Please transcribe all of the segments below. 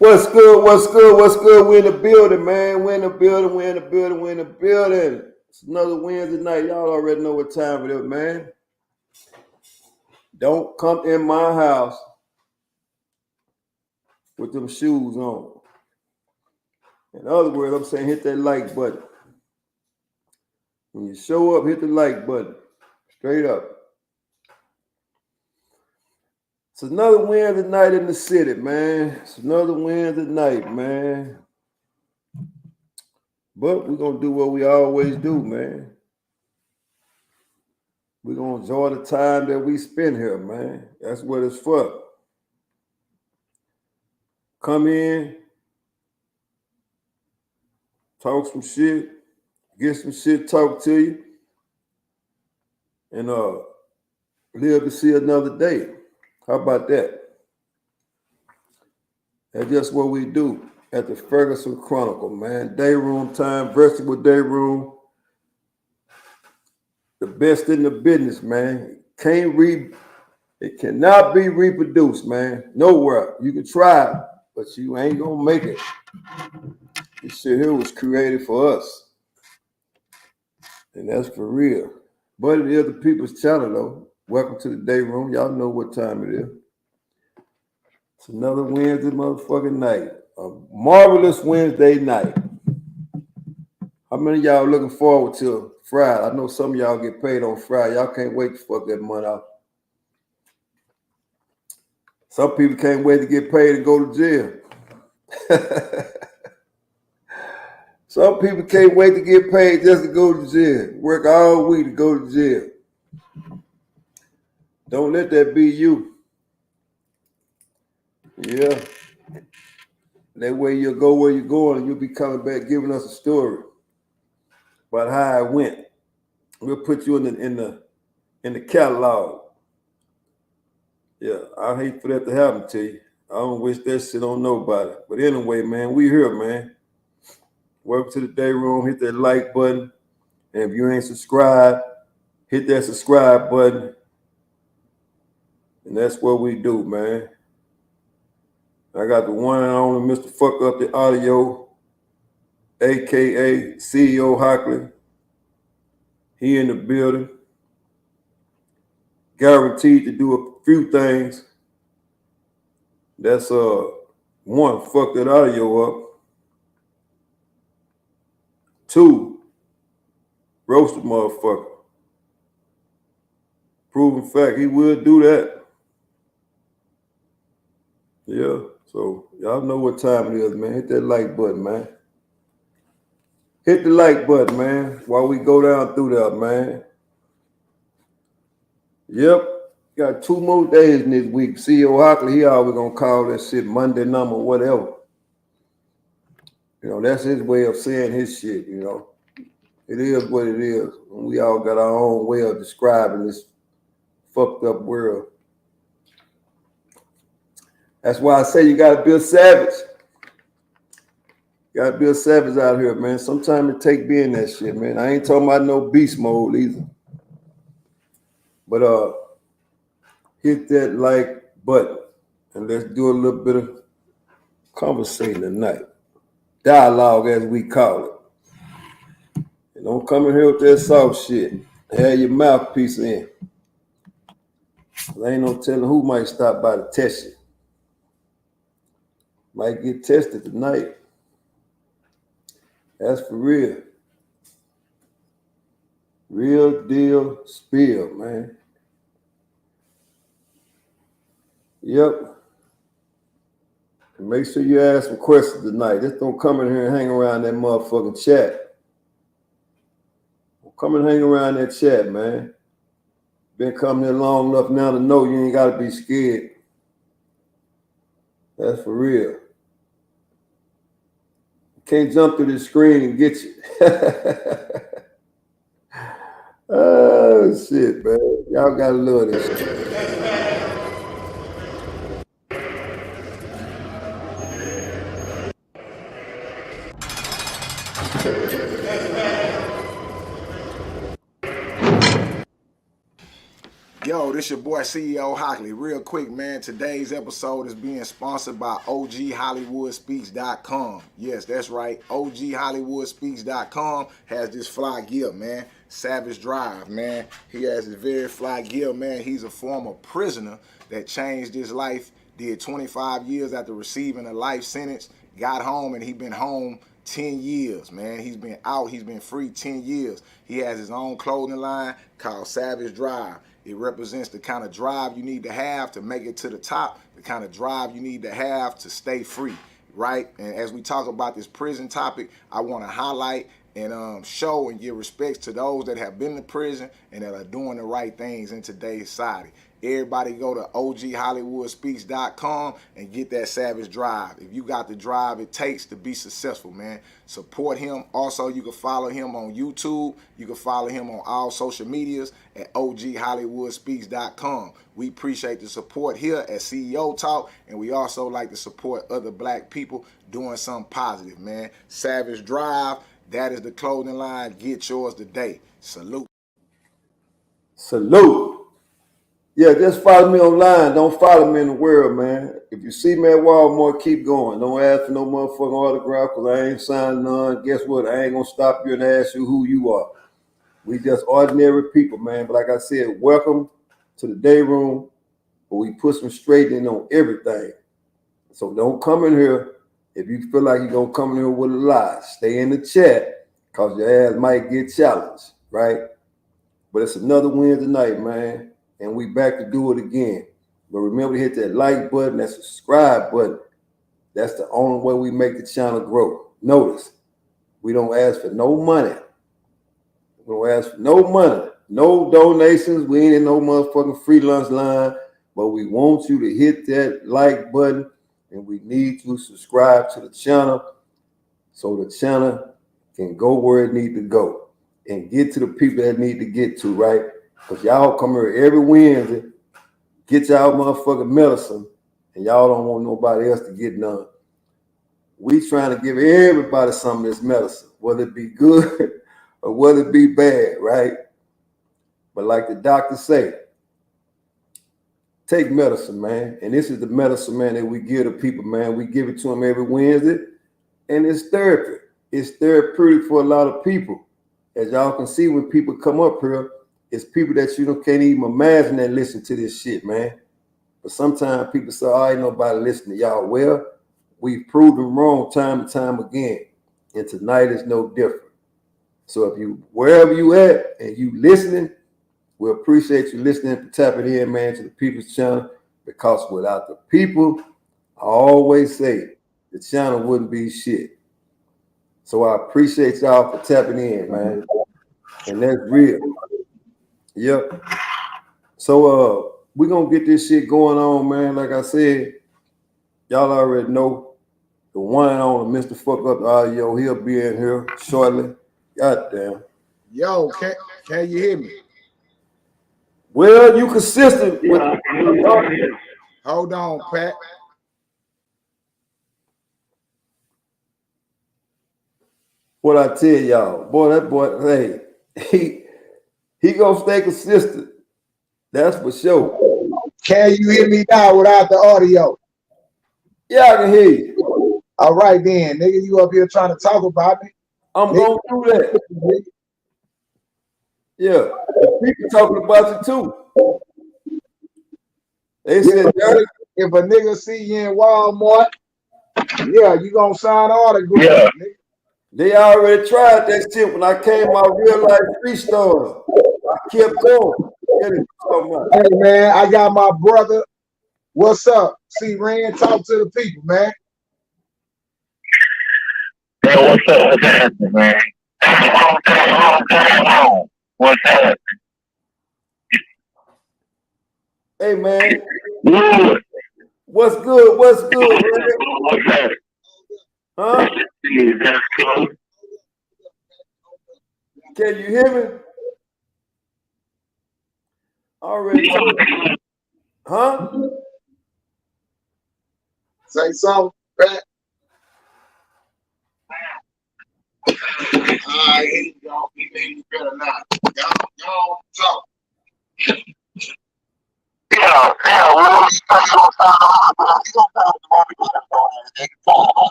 What's good? What's good? What's good? We're in the building, man. We're in the building. We're in the building. We're in the building. It's another Wednesday night. Y'all already know what time it is, man. Don't come in my house with them shoes on. In other words, I'm saying hit that like button. When you show up, hit the like button. Straight up. It's another Wednesday night in the city, man. It's another Wednesday night, man. But we're going to do what we always do, man. We're going to enjoy the time that we spend here, man. That's what it's for. Come in, talk some shit, get some shit talked to you, and live to see another day. How about that? That's just what we do at the Ferguson Chronicle, man. Dayroom time, versatile Dayroom. The best in the business, man. It cannot be reproduced, man. Nowhere. You can try, but you ain't gonna make it. This shit here was created for us. And that's for real. But it is the people's channel, though. Welcome to the Dayroom. Y'all know what time it is. It's another Wednesday motherfucking night. A marvelous Wednesday night. How many of y'all looking forward to Friday? I know some of y'all get paid on Friday. Y'all can't wait to fuck that money out. Some people can't wait to get paid and go to jail. Some people can't wait to get paid just to go to jail. Work all week to go to jail. Don't let that be you. Yeah. That way you'll go where you're going and you'll be coming back giving us a story about how it went. We'll put you in the catalog. Yeah, I hate for that to happen to you. I don't wish that shit on nobody. But anyway, man, we here, man. Welcome to the Dayroom. Hit that like button. And if you ain't subscribed, hit that subscribe button. And that's what we do, man. I got the one and only Mr. Fuck Up the Audio, a.k.a. CEO Hockley. He in the building. Guaranteed to do a few things. That's one, fuck that audio up. Two, roast the motherfucker. Proven fact, he will do that. Yeah, so y'all know what time it is, man. Hit that like button, man. Hit the like button, man, while we go down through that, man. Yep, got 2 more days in this week. CEO Hockley, he always gonna call that shit Monday number, whatever. You know, that's his way of saying his shit, you know. It is what it is. We all got our own way of describing this fucked up world. That's why I say you gotta be a savage. You gotta be a savage out here, man. Sometimes it take being that shit, man. I ain't talking about no beast mode either. But hit that like button and let's do a little bit of conversation tonight. Dialogue, as we call it. And don't come in here with that soft shit. Have your mouthpiece in. There ain't no telling who might stop by to test you. Might get tested tonight. That's for real. Real deal spill, man. Yep. And make sure you ask some questions tonight. Just don't come in here and hang around that motherfucking chat. Don't come and hang around that chat, man. Been coming in long enough now to know you ain't got to be scared. That's for real. Can't jump through the screen and get you. Oh, shit, man. Y'all got to love this shit. Yo, this your boy CEO Hockley. Real quick, man. Today's episode is being sponsored by OGHollywoodspeaks.com. Yes, that's right. OGHollywoodspeaks.com has this fly gear, man. Savage Drive, man. He has this very fly gear, man. He's a former prisoner that changed his life, did 25 years after receiving a life sentence, got home, and he been home 10 years, man. He's been out. He's been free 10 years. He has his own clothing line called Savage Drive. It represents the kind of drive you need to have to make it to the top, the kind of drive you need to have to stay free, right? And as we talk about this prison topic, I want to highlight and show and give respects to those that have been to prison and that are doing the right things in today's society. Everybody go to OGHollywoodspeaks.com and get that Savage Drive. If you got the drive it takes to be successful, man, support him. Also, you can follow him on YouTube. You can follow him on all social medias at OGHollywoodspeaks.com. We appreciate the support here at CEO Talk, and we also like to support other black people doing something positive, man. Savage Drive, that is the clothing line. Get yours today. Salute. Salute. Yeah, just follow me online. Don't follow me in the world, man. If you see me at Walmart, keep going. Don't ask for no motherfucking autograph because I ain't signed none. Guess what? I ain't going to stop you and ask you who you are. We just ordinary people, man. But like I said, welcome to the Dayroom where we put some straightening on everything. So don't come in here if you feel like you're going to come in here with a lie. Stay in the chat because your ass might get challenged, right? But it's another Wednesday night, man. And we back to do it again. But remember to hit that like button, that subscribe button. That's the only way we make the channel grow. Notice, we don't ask for no money. We don't ask for no money, no donations. We ain't in no motherfucking free lunch line. But we want you to hit that like button, and we need you to subscribe to the channel so the channel can go where it needs to go and get to the people that need to get to, right? Because y'all come here every Wednesday, get y'all motherfucking medicine, and y'all don't want nobody else to get none. We trying to give everybody some of this medicine, whether it be good or whether it be bad, right? But like the doctor say, take medicine, man. And this is the medicine, man, that we give to people, man. We give it to them every Wednesday, and it's therapy. It's therapeutic for a lot of people. As y'all can see, when people come up here, it's people that you can't even imagine that listen to this shit, man. But sometimes people say, oh, ain't nobody listening to y'all. Well, we've proved them wrong time and time again. And tonight is no different. So if you, wherever you at and you listening, we appreciate you listening and tapping in, man, to the People's Channel. Because without the people, I always say, the channel wouldn't be shit. So I appreciate y'all for tapping in, man. And that's real. Yep. So we're gonna get this shit going on, man. Like I said, y'all already know the one and only Mr. Fuck Up the Audio. He'll be in here shortly. Goddamn. Yo, can you hear me? Well, you consistent with Hold on, Pat. What I tell y'all, boy, that boy, hey, he gonna stay consistent. That's for sure. Can you hear me now without the audio? Yeah, I can hear you. All right then, nigga, you up here trying to talk about me? I'm gonna do that. Yeah, people talking about you too. They said, if a nigga see you in Walmart, yeah, you gonna sign autograph. Yeah. Nigga. They already tried that shit when I came out real life free stores. I kept going. Hey man, I got my brother. What's up? See Rand, talk to the people, man. Hey, what's up? What's happening, man? What's happening? Hey man. Good. What's good? What's good, man? What's happening? Huh? That's cool. Can you hear me? Already. Huh? Say something, Pat. Alright, here you go. He better not. Y'all talk.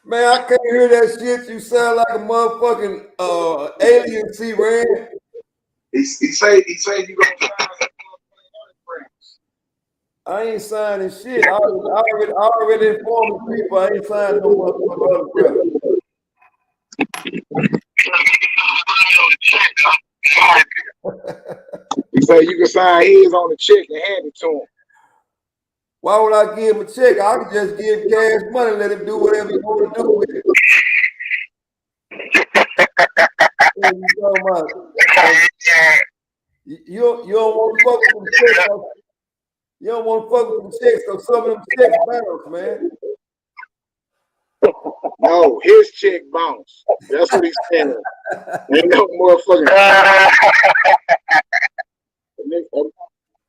Man, I can't hear that shit. You sound like a motherfucking alien, C-Ran. He say you gonna I ain't signing shit. I already informed the people I ain't signing no motherfucking autograph. He say you can sign his on the check and hand it to him. Why would I give him a check? I could just give cash money and let him do whatever he want to do with it. What you talking about? You don't want to fuck with them checks. You don't want to fuck with them checks, so some of them checks bounce, man. No, his check bounce. That's what he's saying. Ain't no motherfucking.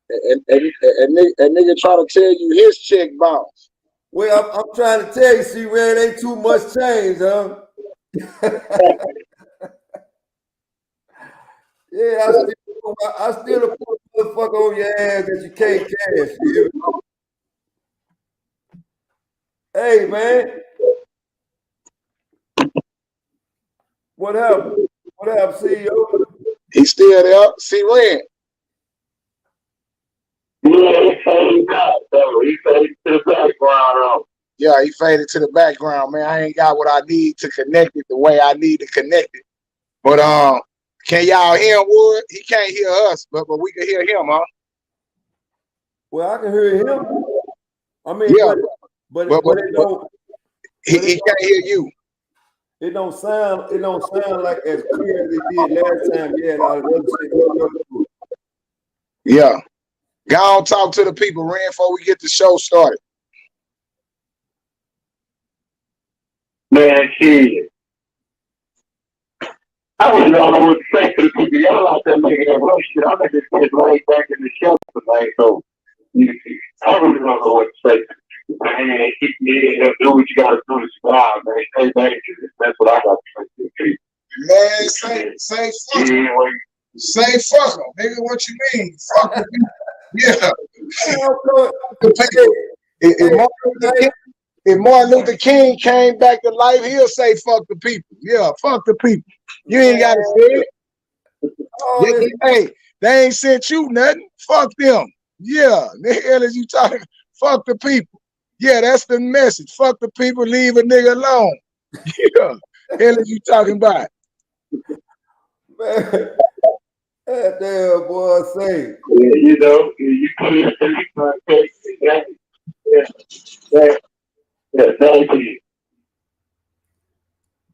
A nigga try to tell you his check bounce. Well, I'm trying to tell you, C-Ran, ain't too much change, huh? Yeah, I still put a motherfucker on your ass that you can't cash. You know? Hey, man. What happened? What happened, CEO? He still there. C-Ran. Yeah, he faded back, though. He faded to the background. Yeah, he faded to the background, man. I ain't got what I need to connect it the way I need to connect it. But can y'all hear him, Wood? He can't hear us, but we can hear him, huh? Well, I can hear him. I mean, yeah, but it don't. He can't hear you. It don't sound like as clear as it did last time. Yeah, all the other shit. Yeah. Go on, talk to the people, Ren, before we get the show started. Man, shit. I don't know what to say to the people. Y'all out there making that rough shit. I'm at this place right back in the show tonight, so I really don't know what to say. Man, keep me in, do what you gotta do to survive, man. Stay dangerous. That's what I got to say to the people. Man, say fuck them. Say fuck them, nigga. What you mean? Fuck them. Yeah. If Martin Luther King came back to life, he'll say fuck the people. Yeah, fuck the people. You ain't got to say it. Hey, they ain't sent you nothing. Fuck them. Yeah, the hell is you talking? Fuck the people. Yeah, that's the message. Fuck the people, leave a nigga alone. Yeah, hell is you talking about? Man, that damn boy say. Yeah, you know, you put it in the context. Yeah, thank you.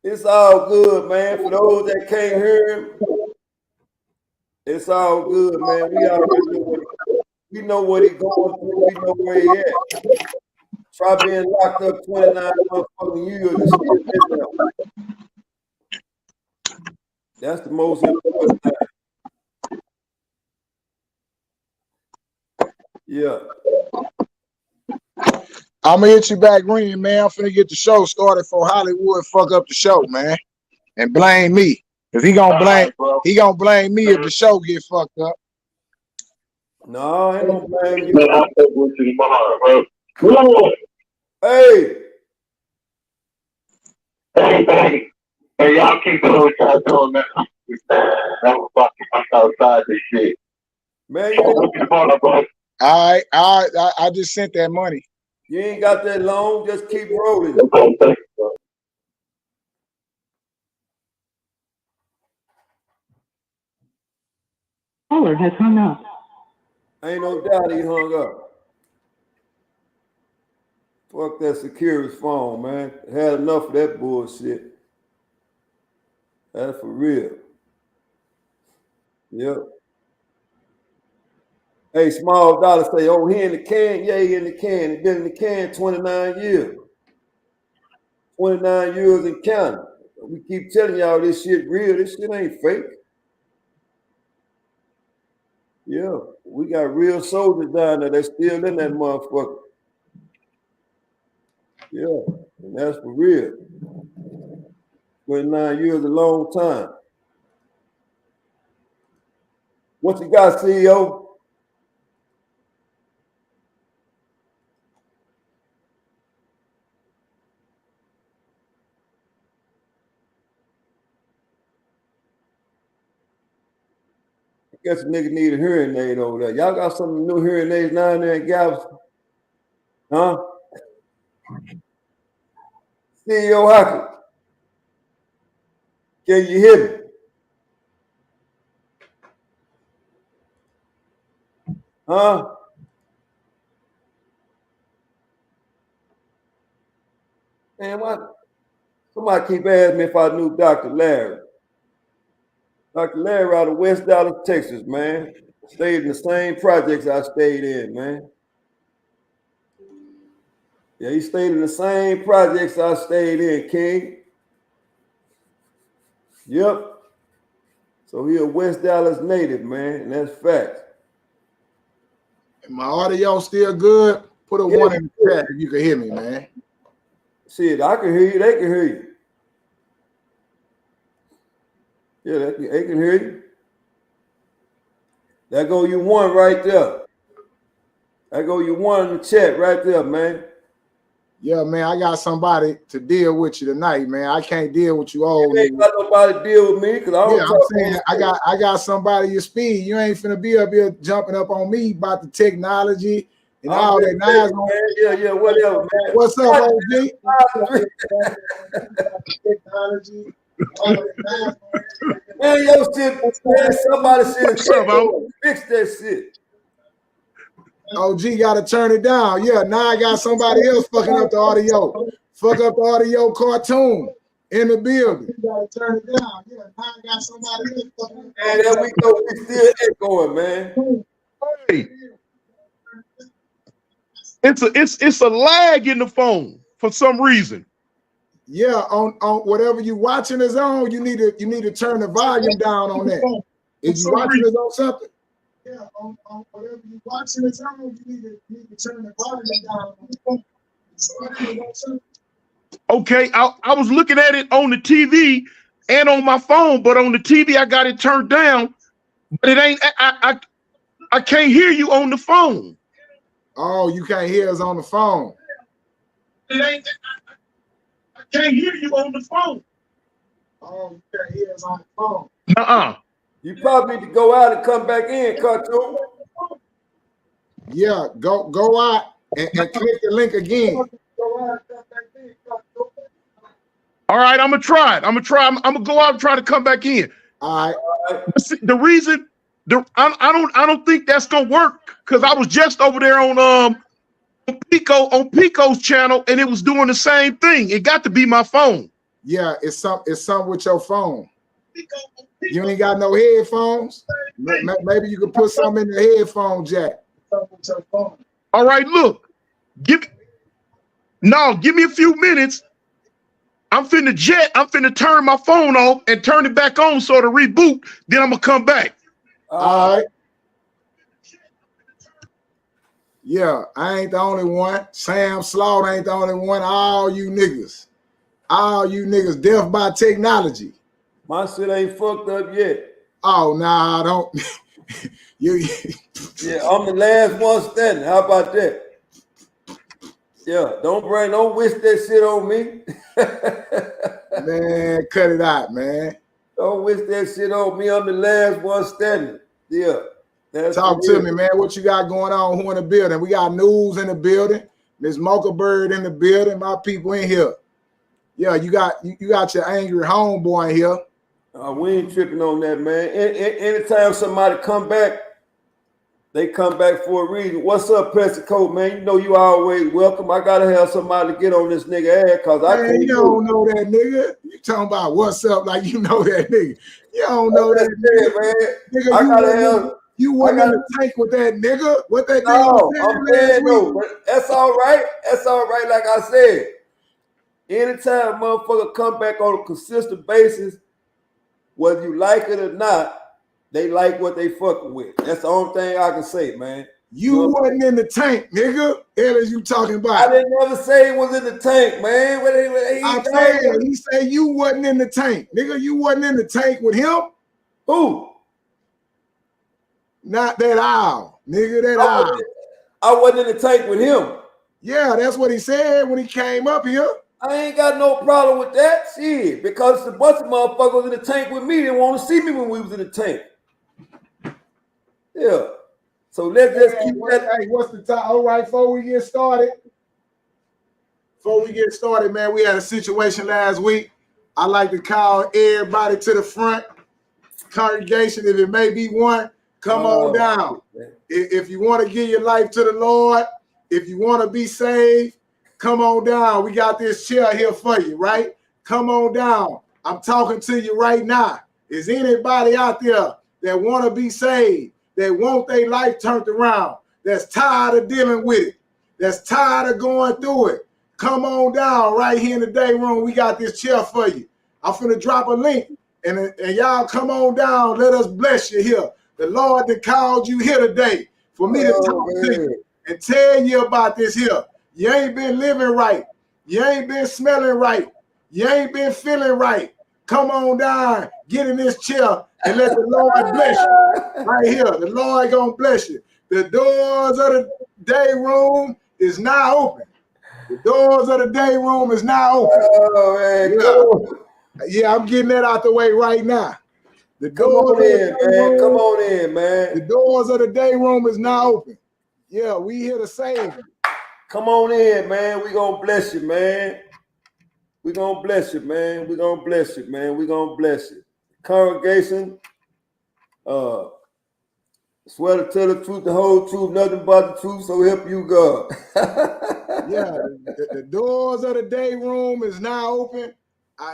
It's all good, man. For those that can't hear him, it's all good, man. We already know what he's going through. We know where he at. Try being locked up 29 motherfucking years and still in there. That's the most important thing. Yeah. I'm gonna hit you back, Green, man. I'm finna get the show started for Hollywood. Fuck up the show, man, and blame me. If he gonna blame me if the show get fucked up. No, I ain't gonna blame you. Man, I'll fuck with you tomorrow, bro. Hey, y'all keep doing what y'all doing, man. I was fucking outside this shit. Man, all right. I just sent that money. You ain't got that long. Just keep rolling. Caller has hung up. Ain't no doubt he hung up. Fuck that security phone, man. Had enough of that bullshit. That's for real. Yep. Hey, Small Dollar say, oh, he in the can? Yeah, he in the can. He been in the can 29 years. 29 years in counting. We keep telling y'all this shit real. This shit ain't fake. Yeah, we got real soldiers down there. They still in that motherfucker. Yeah, and that's for real. 29 years is a long time. What you got, CEO? guess a nigga need a hearing aid over there. Y'all got some new hearing aids down there in Galveston? Huh? CEO Hockley, can you hear me? Huh? Man, why? Somebody keep asking me if I knew Dr. Larry. Dr. Larry out of West Dallas, Texas, man. Stayed in the same projects I stayed in, man. Yeah, he stayed in the same projects I stayed in, King. Yep. So he a West Dallas native, man, and that's fact. My audio still good? Put a 1 in the chat if you can hear me, man. Shit, I can hear you. They can hear you. Yeah, they can hear you. That go you 1 right there. That go you 1 in the chat right there, man. Yeah, man, I got somebody to deal with you tonight, man. I can't deal with you old You ain't got nobody to deal with me because I don't. Yeah, I'm saying I got somebody your speed. You ain't finna be up here jumping up on me about the technology and all that nice, man. Yeah, whatever, man. What's up, OG? Technology. Man, yo shit, man, somebody should fix that shit. OG got to turn it down. Yeah, now I got somebody else fucking up the audio. Fuck up the audio cartoon in the building. You got to turn it down. Yeah, now I got somebody else fucking up. And there we go. We still echoing, man. Hey. It's a lag in the phone for some reason. Yeah, on whatever you watching is on, you need to turn the volume down on that. If you watching is on something. Yeah, on whatever you watching is on, you need to turn the volume down on something. Okay, I was looking at it on the TV and on my phone, but on the TV I got it turned down. But it ain't. I can't hear you on the phone. Oh, you can't hear us on the phone. It ain't. I can't hear you on the phone. Oh, you can't hear us on the phone. You probably need to go out and come back in, cartoon. Yeah, go out and click the link again. All right, I'm gonna try it. I'm gonna go out and try to come back in. All right. The reason I don't think that's gonna work because I was just over there on Pico's channel and it was doing the same thing. It got to be my phone. Yeah, it's something with your phone. You ain't got no headphones. Maybe you can put something in the headphone jack. All right, look. Give me a few minutes. I'm finna turn my phone off and turn it back on so to reboot. Then I'm gonna come back. All right. Yeah, I ain't the only one. Sam Slaughter ain't the only one. All you niggas deaf by technology. My shit ain't fucked up yet. Oh, nah, I don't. Yeah, I'm the last one standing. How about that? Yeah, don't wish that shit on me. Man, cut it out, man. Don't wish that shit on me. I'm the last one standing. Yeah. Talk to me, man. What you got going on? Who in the building? We got News in the building. Miss Mocha Bird in the building. My people in here. Yeah, you got your angry homeboy in here. We ain't tripping on that, man. Anytime somebody come back, they come back for a reason. What's up, Pesico, man? You know you always welcome. I gotta have somebody to get on this nigga ass because I can't. You don't know that nigga. You talking about what's up like you know that nigga. You don't know that nigga. Nigga, you wasn't in the tank with that nigga. What that nigga was saying last week. But that's all right. That's all right. Like I said, anytime motherfucker come back on a consistent basis, whether you like it or not, they like what they fucking with. That's the only thing I can say, man. You wasn't in the tank, nigga. Hell is you talking about? I didn't ever say it was in the tank, man. He said you wasn't in the tank, nigga. You wasn't in the tank with him. Who? Not that owl, nigga. That owl. I wasn't in the tank with him. Yeah, that's what he said when he came up here. I ain't got no problem with that shit because the bunch of motherfuckers in the tank with me didn't want to see me when we was in the tank. Yeah. So let's just keep that. Hey, what's the time? All right, before we get started, man, we had a situation last week. I like to call everybody to the front. Congregation, if it may be one, come on down. If you want to give your life to the Lord, if you want to be saved, come on down. We got this chair here for you, right? Come on down. I'm talking to you right now. Is anybody out there that want to be saved, that want their life turned around, that's tired of dealing with it, that's tired of going through it? Come on down right here in the day room. We got this chair for you. I'm finna drop a link, and y'all come on down. Let us bless you here. The Lord that called you here today for me to talk to you and tell you about this here. You ain't been living right. You ain't been smelling right. You ain't been feeling right. Come on down, get in this chair, and let the Lord bless you. Right here, the Lord gonna bless you. The doors of the day room is now open. The doors of the day room is now open. Oh man, yeah, I'm getting that out the way right now. The come on in, man. Come on in, man. The doors of the day room is now open. Yeah, we here to save you. Come on in, man. We gonna bless you, man. We gonna bless you, man. We gonna bless you, man. We gonna bless you. Congregation, swear to tell the truth, the whole truth, nothing but the truth, so help you God. Yeah, the doors of the day room is now open.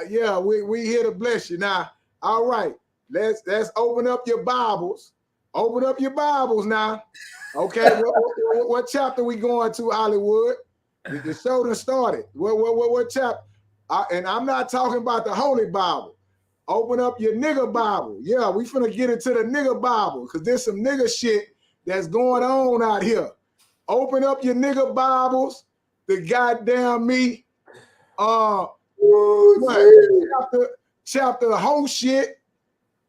Yeah, we here to bless you. Now, all right, let's open up your Bibles. Open up your Bibles now. Okay, what chapter we going to, Hollywood? The show done started. What chapter? And I'm not talking about the Holy Bible. Open up your nigga Bible. Yeah, we finna get into the nigga Bible because there's some nigga shit that's going on out here. Open up your nigga Bibles. The goddamn me. Chapter whole shit.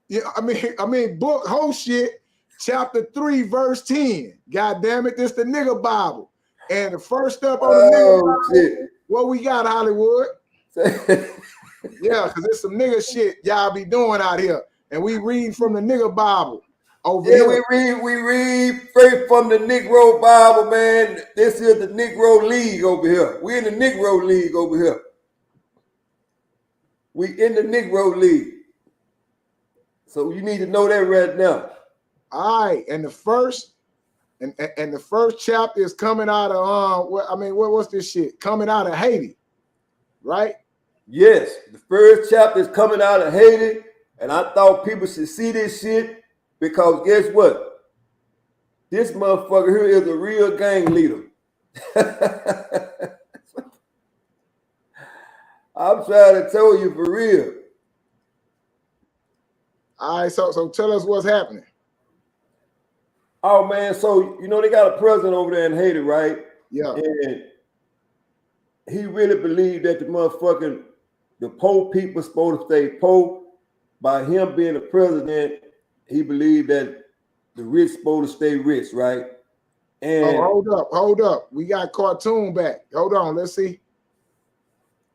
Yeah, I mean book whole shit. Chapter 3, verse 10. God damn it, this the nigga Bible. And the first step on the nigga Bible, shit. What we got, Hollywood? Yeah, because it's some nigga shit y'all be doing out here. And we read from the nigga Bible over here. We read straight from the Negro Bible, man. This is the Negro League over here. We in the Negro League over here. We in the Negro League. So you need to know that right now. All right, and the first chapter is coming out of what's this shit? Coming out of Haiti, right? Yes, the first chapter is coming out of Haiti, and I thought people should see this shit because guess what? This motherfucker here is a real gang leader. I'm trying to tell you for real. All right, so tell us what's happening. Oh man, so you know they got a president over there in Haiti, right? Yeah. And he really believed that the poor people supposed to stay poor. By him being the president, he believed that the rich supposed to stay rich, right? And hold up. We got Cartoon back. Hold on, let's see.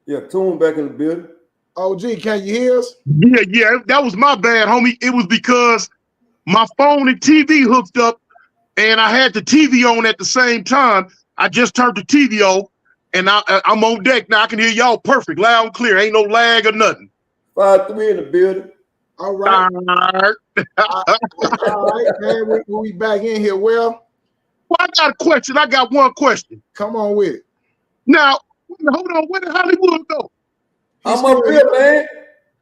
Yeah, Toon back in the building. OG, can you hear us? Yeah, that was my bad, homie. It was because my phone and TV hooked up and I had the TV on at the same time. I just turned the TV on and I'm on deck now. I can hear y'all perfect, loud and clear. Ain't no lag or nothing. 5-3 in the building. All right. All right, man. We back in here. Well, I got a question. I got one question. Come on with it. Now, hold on. Where did Hollywood go? I'm up here, man.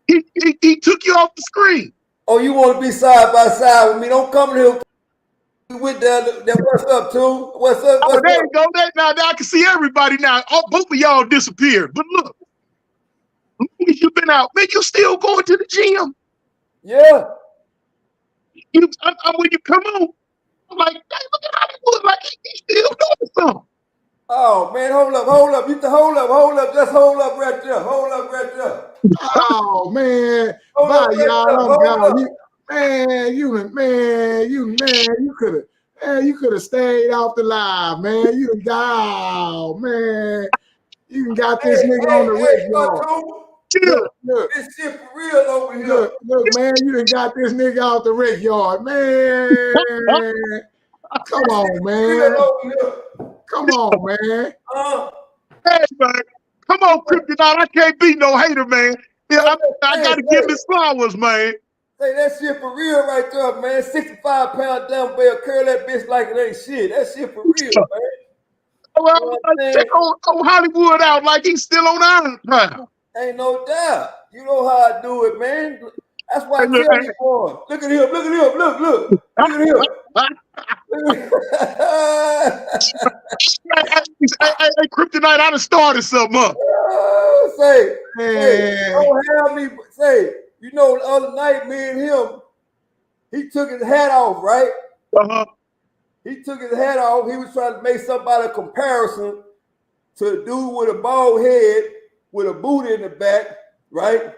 He took you off the screen. Oh, you want to be side by side with me? Don't come here. We went down there. What's up, Toon? What's up? There you go. Now I can see everybody now. Both of y'all disappeared. But look, you've been out. Man, you still going to the gym? Yeah. When you come on, I'm like, hey, look at Hollywood. Like, he's still doing something. Oh, man, hold up. You can hold up. Just hold up right there. Hold up right there. Oh, man. Hold Bye, y'all. You could have stayed off the live, man. You done got this nigga on the wrist, y'all. Chill. Look, This shit for real over here. look, man, you done got this nigga out the wreck yard, man. Come on, man. Real over here. Come on, man. Hey, man. Come on, Criptonite. I can't be no hater, man. Yeah, I got to give his flowers, man. Say that shit for real right there, man. 65-pound dumbbell, curl that bitch like it ain't shit. That shit for real, man. Well, check on Hollywood out like he's still on Iron Pound. Ain't no doubt. You know how I do it, man. That's why I tell you, boy. Look at him. Look at him. Look. Look at him. Hey, Criptonite, I done started something up. Say, don't have me. Say, you know, the other night, me and him, he took his hat off, right? He took his hat off. He was trying to make somebody a comparison to a dude with a bald head with a boot in the back, right?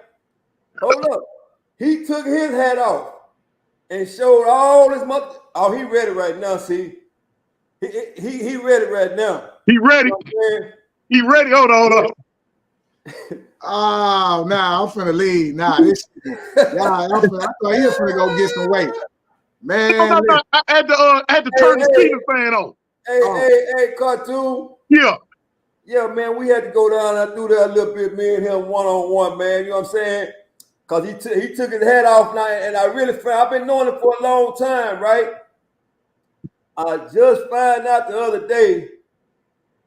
Hold up. He took his hat off and showed all his mother. Oh, he ready right now, see? He ready right now. He ready. You know he ready. Hold on. Oh, nah, I'm finna leave. Nah, this. I thought he was finna go get some weight. Man, no. I had to turn the ceiling fan on. Hey, cartoon. Yeah, man, we had to go down and do that a little bit, me and him one-on-one, man. You know what I'm saying? Because he took his head off now, and I really found, I've been knowing him for a long time, right? I just found out the other day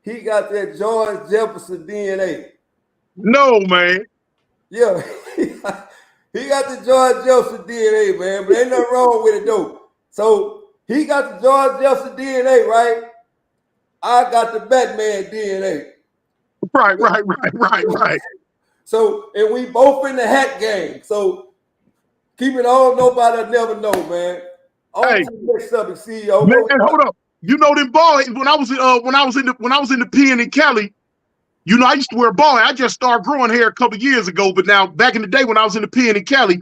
he got that George Jefferson DNA. No, man. Yeah, he got the George Jefferson DNA, man, but ain't nothing wrong with it, though. So he got the George Jefferson DNA, right? I got the Batman DNA. Right. So, and we both in the hat game. So keep it on, nobody never know, man. Hey, next subject, CEO. Man, hold up. You know them ball when I was in the pen in Cali, you know, I used to wear ball head. I just started growing hair a couple years ago, but now back in the day when I was in the pen in Cali,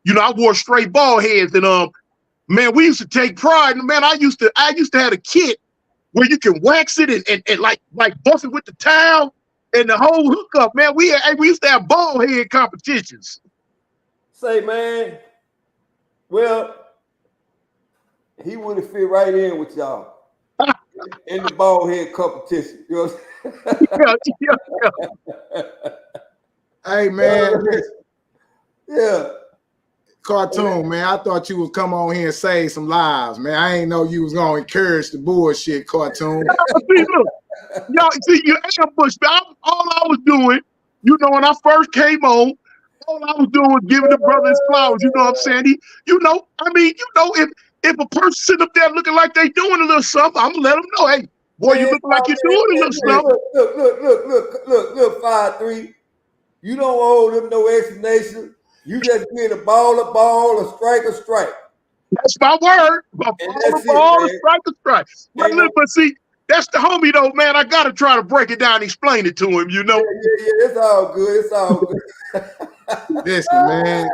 you know, I wore straight ball heads, and man, we used to take pride. And man, I used to have a kit where you can wax it and like buff it with the towel and the whole hookup. Man, we used to have ball head competitions. Say, man, well, he would have fit right in with y'all in the ball head competition. You know what I'm saying? Yeah. Hey, man. Yeah. Cartoon, man. I thought you would come on here and save some lives, man. I ain't know you was gonna encourage the bullshit, Cartoon. Y'all see, you ambushed me. All I was doing, you know, when I first came on, all I was doing was giving the brother his flowers. You know what I'm saying? If a person sitting up there looking like they doing a little something, I'm gonna let them know, hey, boy, you looking like you're doing a little something. Look, 5'3". You don't owe them no explanation. You just get a ball, a strike. That's my word. A ball, a strike. But see, that's the homie though, man. I gotta try to break it down and explain it to him, you know. Yeah, it's all good. Listen, man.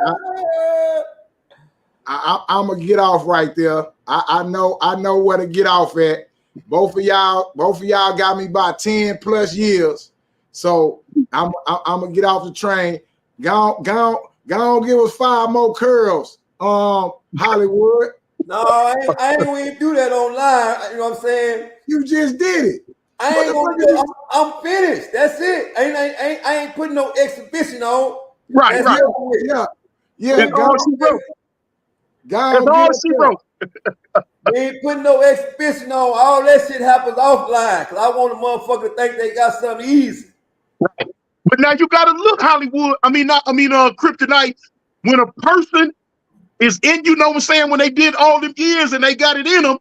I'm gonna get off right there. I know where to get off at. Both of y'all got me by 10 plus years. So I'm gonna get off the train. Go on, give us 5 more curls. Hollywood. No, I ain't do that online. You know what I'm saying? You just did it. I ain't gonna do it. I'm finished. That's it. I ain't putting no exhibition on. Right. Yeah. That's all she wrote. That's all she wrote. We ain't putting no exhibition on. All that shit happens offline. Cause I want a motherfucker to think they got something easy. Right. But now you gotta look, Hollywood. Criptonite. When a person is in, you know what I'm saying, when they did all them years and they got it in them,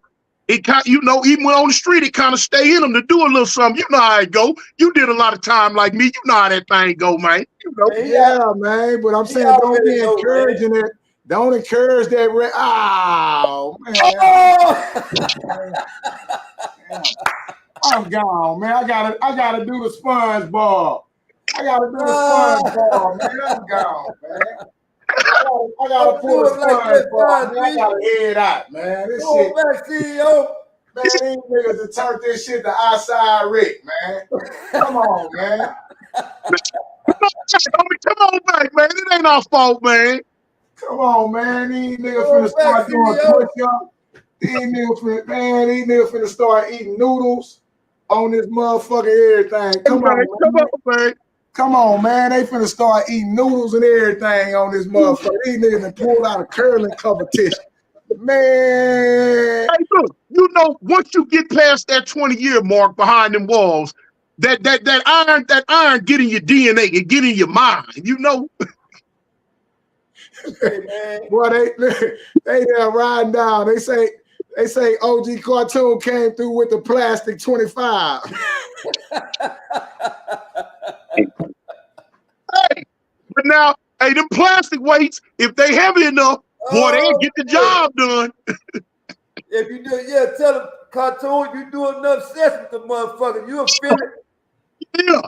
it kind, you know, even when on the street, it kind of stay in them to do a little something. You know how it go. You did a lot of time like me. You know how that thing go, man. You know. Yeah, man. But I'm saying don't be encouraging it. Don't encourage that. Oh, man. I'm gone, man. I gotta do the SpongeBob. Man. I'm gone, man. I gotta pull the SpongeBob. Man. I gotta head out, man. This shit. Back, CEO. Man, these niggas have turned this shit to outside Rick, man. Come on, man. Come on back, man. It ain't our fault, man. Come on, man. These niggas Go finna start back, doing CEO. push-ups. These niggas finna start eating noodles on this motherfucking everything. Come on, man. Come on, man. They finna start eating noodles and everything on this motherfucker. These niggas done pulled out a curling competition. Man. Hey, look, you know, once you get past that 20-year mark behind them walls, that iron get in your DNA and get in your mind, you know. Hey, man. Boy, they there riding down. They say OG Cartoon came through with the plastic 25. Hey, but now, hey, them plastic weights, if they heavy enough, boy, they'll get the job done. If you do, yeah, tell them, Cartoon, if you do enough sets with the motherfucker, you'll feel it. Yeah.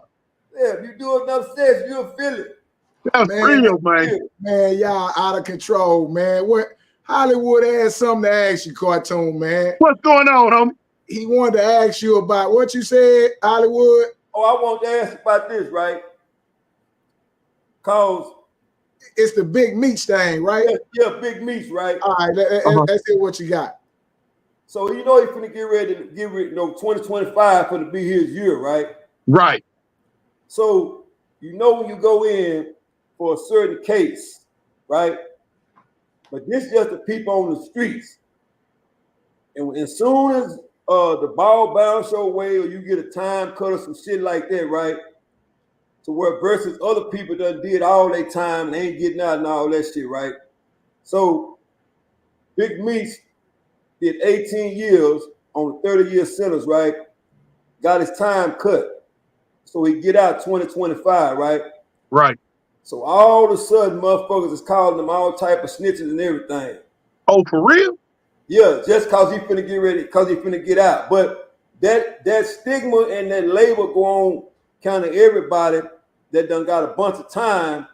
Yeah, if you do enough sets, you'll feel it. That's real, man. Man, y'all out of control, man. What Hollywood has something to ask you, Cartoon, man. What's going on, homie? He wanted to ask you about what you said, Hollywood. Oh, I want to ask about this, right? Cause it's the big Meech thing, right? Yeah, big Meech, right? All right, let's see what you got. So you know he's finna get ready, 2025 for to be his year, right? Right. So you know when you go in for a certain case, right? But this just the people on the streets. And as soon as the ball bounce your way or you get a time cut or some shit like that, right? To where versus other people done did all their time and ain't getting out and all that shit, right? So Big Meech did 18 years on a 30-year sentence, right? Got his time cut. So he get out 2025, right? Right. So all of a sudden, motherfuckers is calling him all type of snitches and everything. Oh, for real? Yeah, just cause he finna get ready, cause he finna get out. But that stigma and that label go on kind of everybody that done got a bunch of time.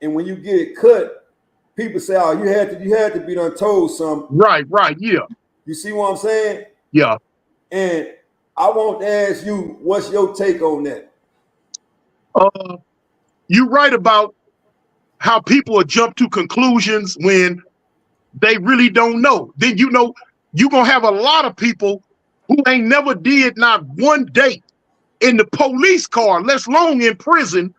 And when you get it cut, people say, "Oh, you had to be done told something." Right, yeah. You see what I'm saying? Yeah. And I want to ask you, what's your take on that? You're right about how people will jump to conclusions when they really don't know. Then you know you're gonna have a lot of people who ain't never did not one day in the police car, less alone in prison.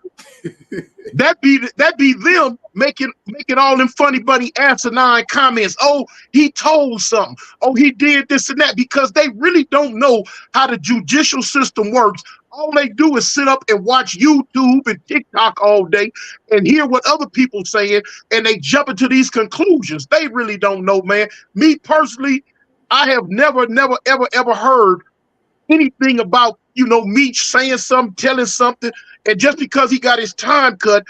that be them making all them funny bunny asinine comments. Oh, he told something. Oh, he did this and that, because they really don't know how the judicial system works. All they do is sit up and watch YouTube and TikTok all day and hear what other people saying, and they jump into these conclusions. They really don't know, man. Me personally, I have never, ever heard anything about, Meech saying something, telling something, and just because he got his time cut,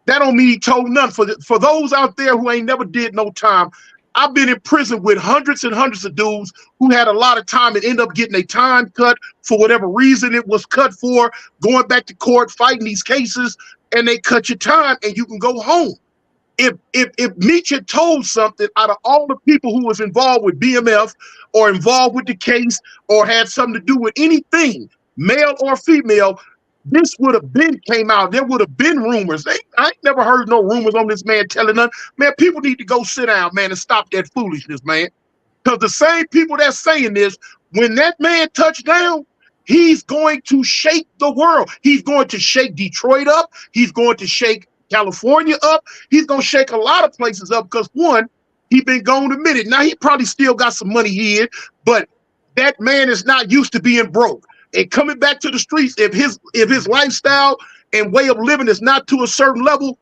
that don't mean he told nothing. For those out there who ain't never did no time, I've been in prison with hundreds and hundreds of dudes who had a lot of time and end up getting a time cut for whatever reason it was cut for, going back to court, fighting these cases, and they cut your time and you can go home. If Meech had told something, out of all the people who was involved with BMF or involved with the case or had something to do with anything, male or female, this would have been came out. There would have been rumors. I ain't never heard no rumors on this man telling none. Man, people need to go sit down, man, and stop that foolishness, man. Because the same people that's saying this, when that man touched down, he's going to shake the world. He's going to shake Detroit up. He's going to shake California up. He's going to shake a lot of places up because, one, he been gone a minute. Now, he probably still got some money here, but that man is not used to being broke. And coming back to the streets, if his lifestyle and way of living is not to a certain level,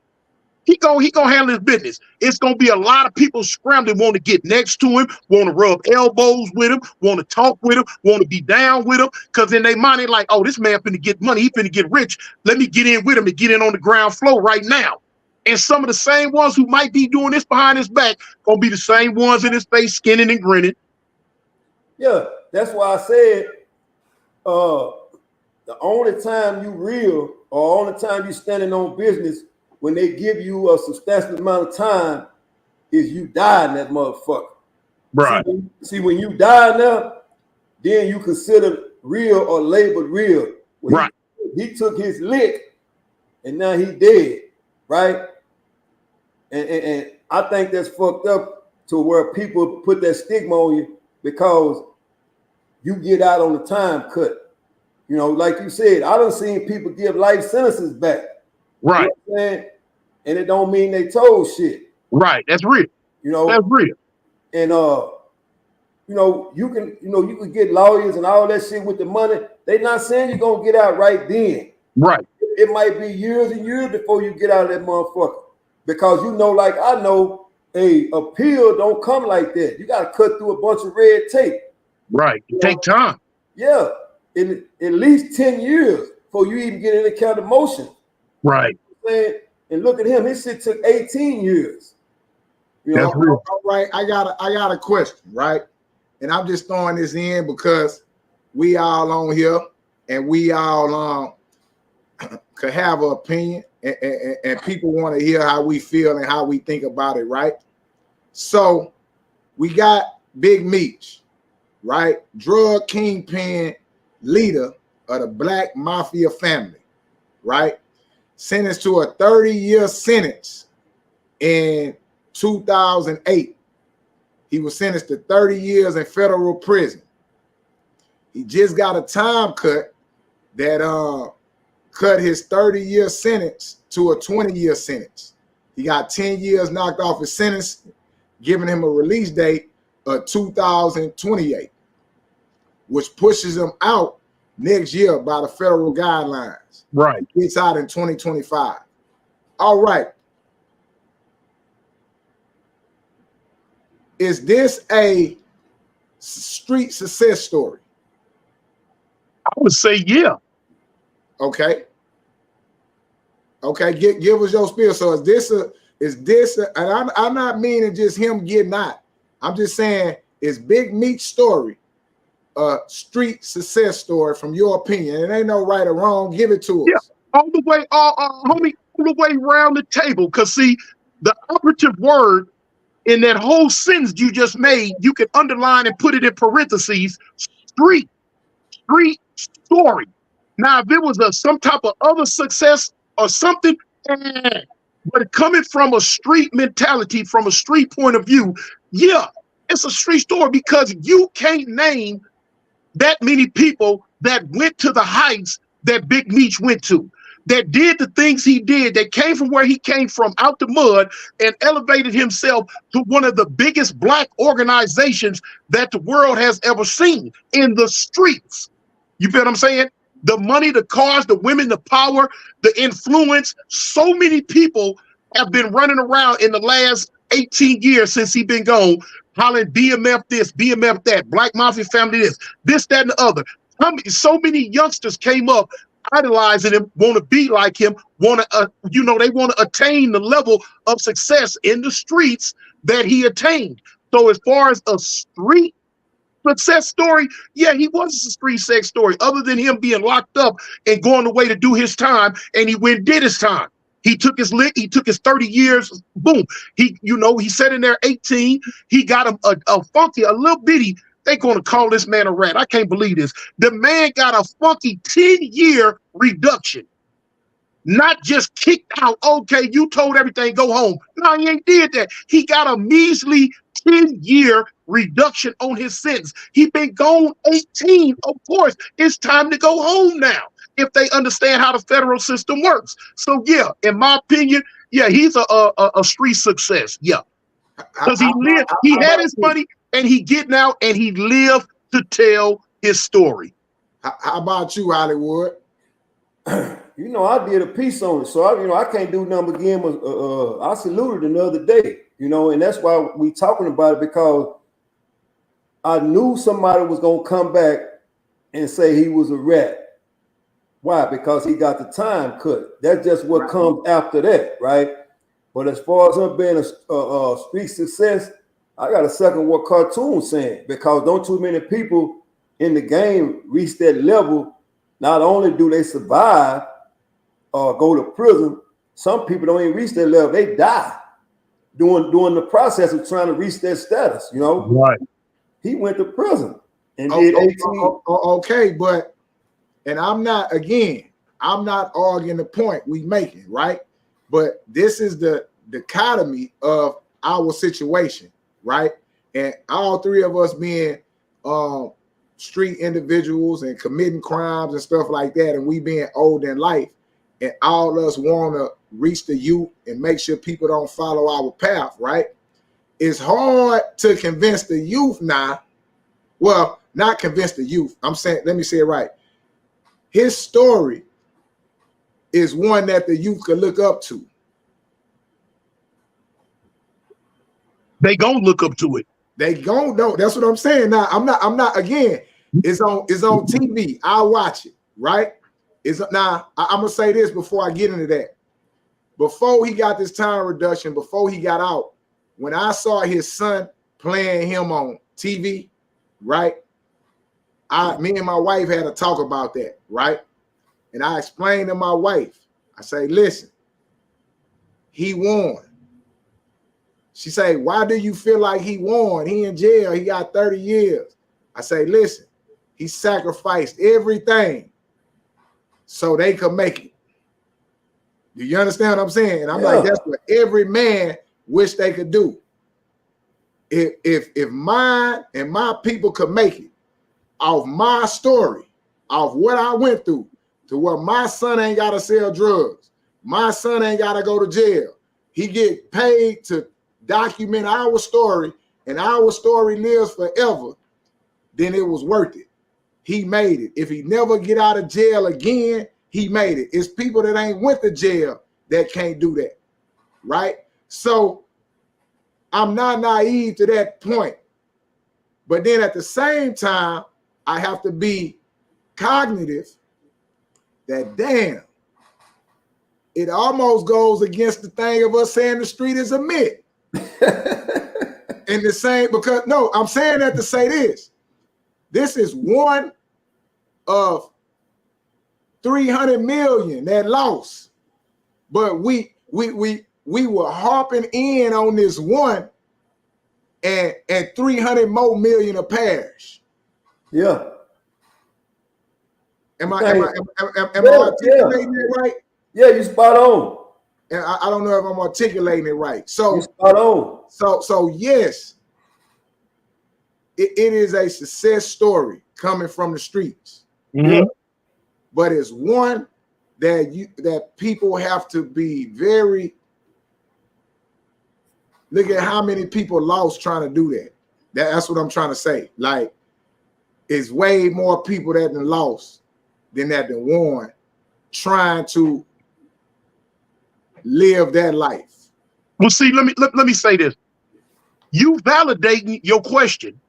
he gonna handle his business. It's gonna be a lot of people scrambling, want to get next to him, want to rub elbows with him, want to talk with him, want to be down with him, because in their mind, they like, oh, this man finna get money, he finna get rich. Let me get in with him and get in on the ground floor right now. And some of the same ones who might be doing this behind his back gonna be the same ones in his face, skinning and grinning. Yeah, that's why I said the only time you real or only time you standing on business when they give you a substantial amount of time is you die in that motherfucker. Right. See, when you die now, then you consider real or labeled real. When right. He took his lick and now he dead, right? And I think that's fucked up to where people put that stigma on you because you get out on the time cut. You know, like you said, I done seen people give life sentences back. Right. You know what I'm saying? And it don't mean they told shit. Right. That's real. You know, that's real. And you know, you can get lawyers and all that shit with the money. They not saying you're gonna get out right then. Right. It might be years and years before you get out of that motherfucker. Because you know, like I know, a appeal don't come like that. You gotta cut through a bunch of red tape. Right. It take time. Yeah. In at least 10 years before you even get any kind of motion. Right. And look at him, his shit took 18 years. You know, that's real. All right, I got a question, right? And I'm just throwing this in because we all on here and we all could have an opinion and people want to hear how we feel and how we think about it, right? So we got Big Meech, right? Drug kingpin leader of the Black Mafia family, right? Sentenced to a 30-year sentence in 2008. He was sentenced to 30 years in federal prison. He just got a time cut that cut his 30-year sentence to a 20-year sentence. He got 10 years knocked off his sentence, giving him a release date of 2028, which pushes him out next year by the federal guidelines. Right. He gets out in 2025. All right. Is this a street success story? I would say yeah. Okay. Okay, give us your spiel. So is this and I'm not meaning just him getting out. I'm just saying, is Big Meech story a street success story from your opinion? It ain't no right or wrong. Give it to us. Yeah, all the way, homie, all the way around the table. Because see, the operative word in that whole sentence you just made, you can underline and put it in parentheses, street story. Now, if it was some type of other success or something, but coming from a street mentality, from a street point of view, yeah, it's a street story because you can't name that many people that went to the heights that Big Meech went to, that did the things he did, that came from where he came from, out the mud, and elevated himself to one of the biggest Black organizations that the world has ever seen in the streets. You feel what I'm saying? The money, the cars, the women, the power, the influence. So many people have been running around in the last 18 years since he been gone, hollering BMF this, BMF that, Black Mafia family this, that, and the other. So many youngsters came up idolizing him, want to be like him, want to, they want to attain the level of success in the streets that he attained. So as far as a street success story, yeah, he was a street sex story, other than him being locked up and going away to do his time, and he went and did his time. He took his lick, he took his 30 years, boom. He sat in there 18, he got him a funky, a little bitty, they gonna call this man a rat. I can't believe this. The man got a funky 10-year reduction. Not just kicked out, okay, you told everything, go home. No, he ain't did that. He got a measly 10-year reduction on his sentence. He been gone 18. Of course, it's time to go home now, if they understand how the federal system works. So yeah, in my opinion, yeah, he's a street success. Yeah. Because he had his money and he getting out and he lived to tell his story. How about you, Hollywood? I did a piece on it, so I can't do nothing again. I saluted the other day, and that's why we talking about it, because I knew somebody was gonna come back and say he was a rat. Why? Because he got the time cut. That's just what comes after that, right? But as far as him being a street success, I got to second what Cartoon's saying, because don't too many people in the game reach that level. Not only do they survive or go to prison, some people don't even reach that level. They die during the process of trying to reach that status, Right. He went to prison and did 18. Okay, and I'm not, again, I'm not arguing the point we making, right? But this is the dichotomy of our situation, right? And all three of us being street individuals and committing crimes and stuff like that, and we being old in life, and all us want to reach the youth and make sure people don't follow our path, right? It's hard to convince the youth now. Well, not convince the youth. I'm saying, let me say it right. His story is one that the youth could look up to. They gonna look up to it. They gonna know. That's what I'm saying. Now, I'm not again, it's on TV. I'll watch it, right? I'm gonna say this before I get into that. Before he got this time reduction, before he got out, when I saw his son playing him on TV, right? Me and my wife had a talk about that, right? And I explained to my wife, I say, listen, he won. She say, why do you feel like he won? He in jail, he got 30 years. I say, listen, he sacrificed everything so they could make it. Do you understand what I'm saying? And I'm like, that's what every man wish they could do. If mine and my people could make it off my story, off what I went through, to where my son ain't got to sell drugs, my son ain't got to go to jail, he get paid to document our story, and our story lives forever, then it was worth it. He made it. If he never get out of jail again, he made it. It's people that ain't went to jail that can't do that, right? So I'm not naive to that point. But then at the same time, I have to be cognitive that, damn, it almost goes against the thing of us saying the street is a myth. And the same, because no, I'm saying that to say this. This is one of 300 million that lost. But we were harping in on this one, and 300 more million a parish. Yeah. Am I articulating it right? Yeah, you spot on. And I don't know if I'm articulating it right. So you spot on. So yes, it is a success story coming from the streets. Mm-hmm. But it's one that people have to be very. Look at how many people lost trying to do that. That's what I'm trying to say. Like, it's way more people that done lost than that done won trying to live that life. Well, see, let me say this. You validating your question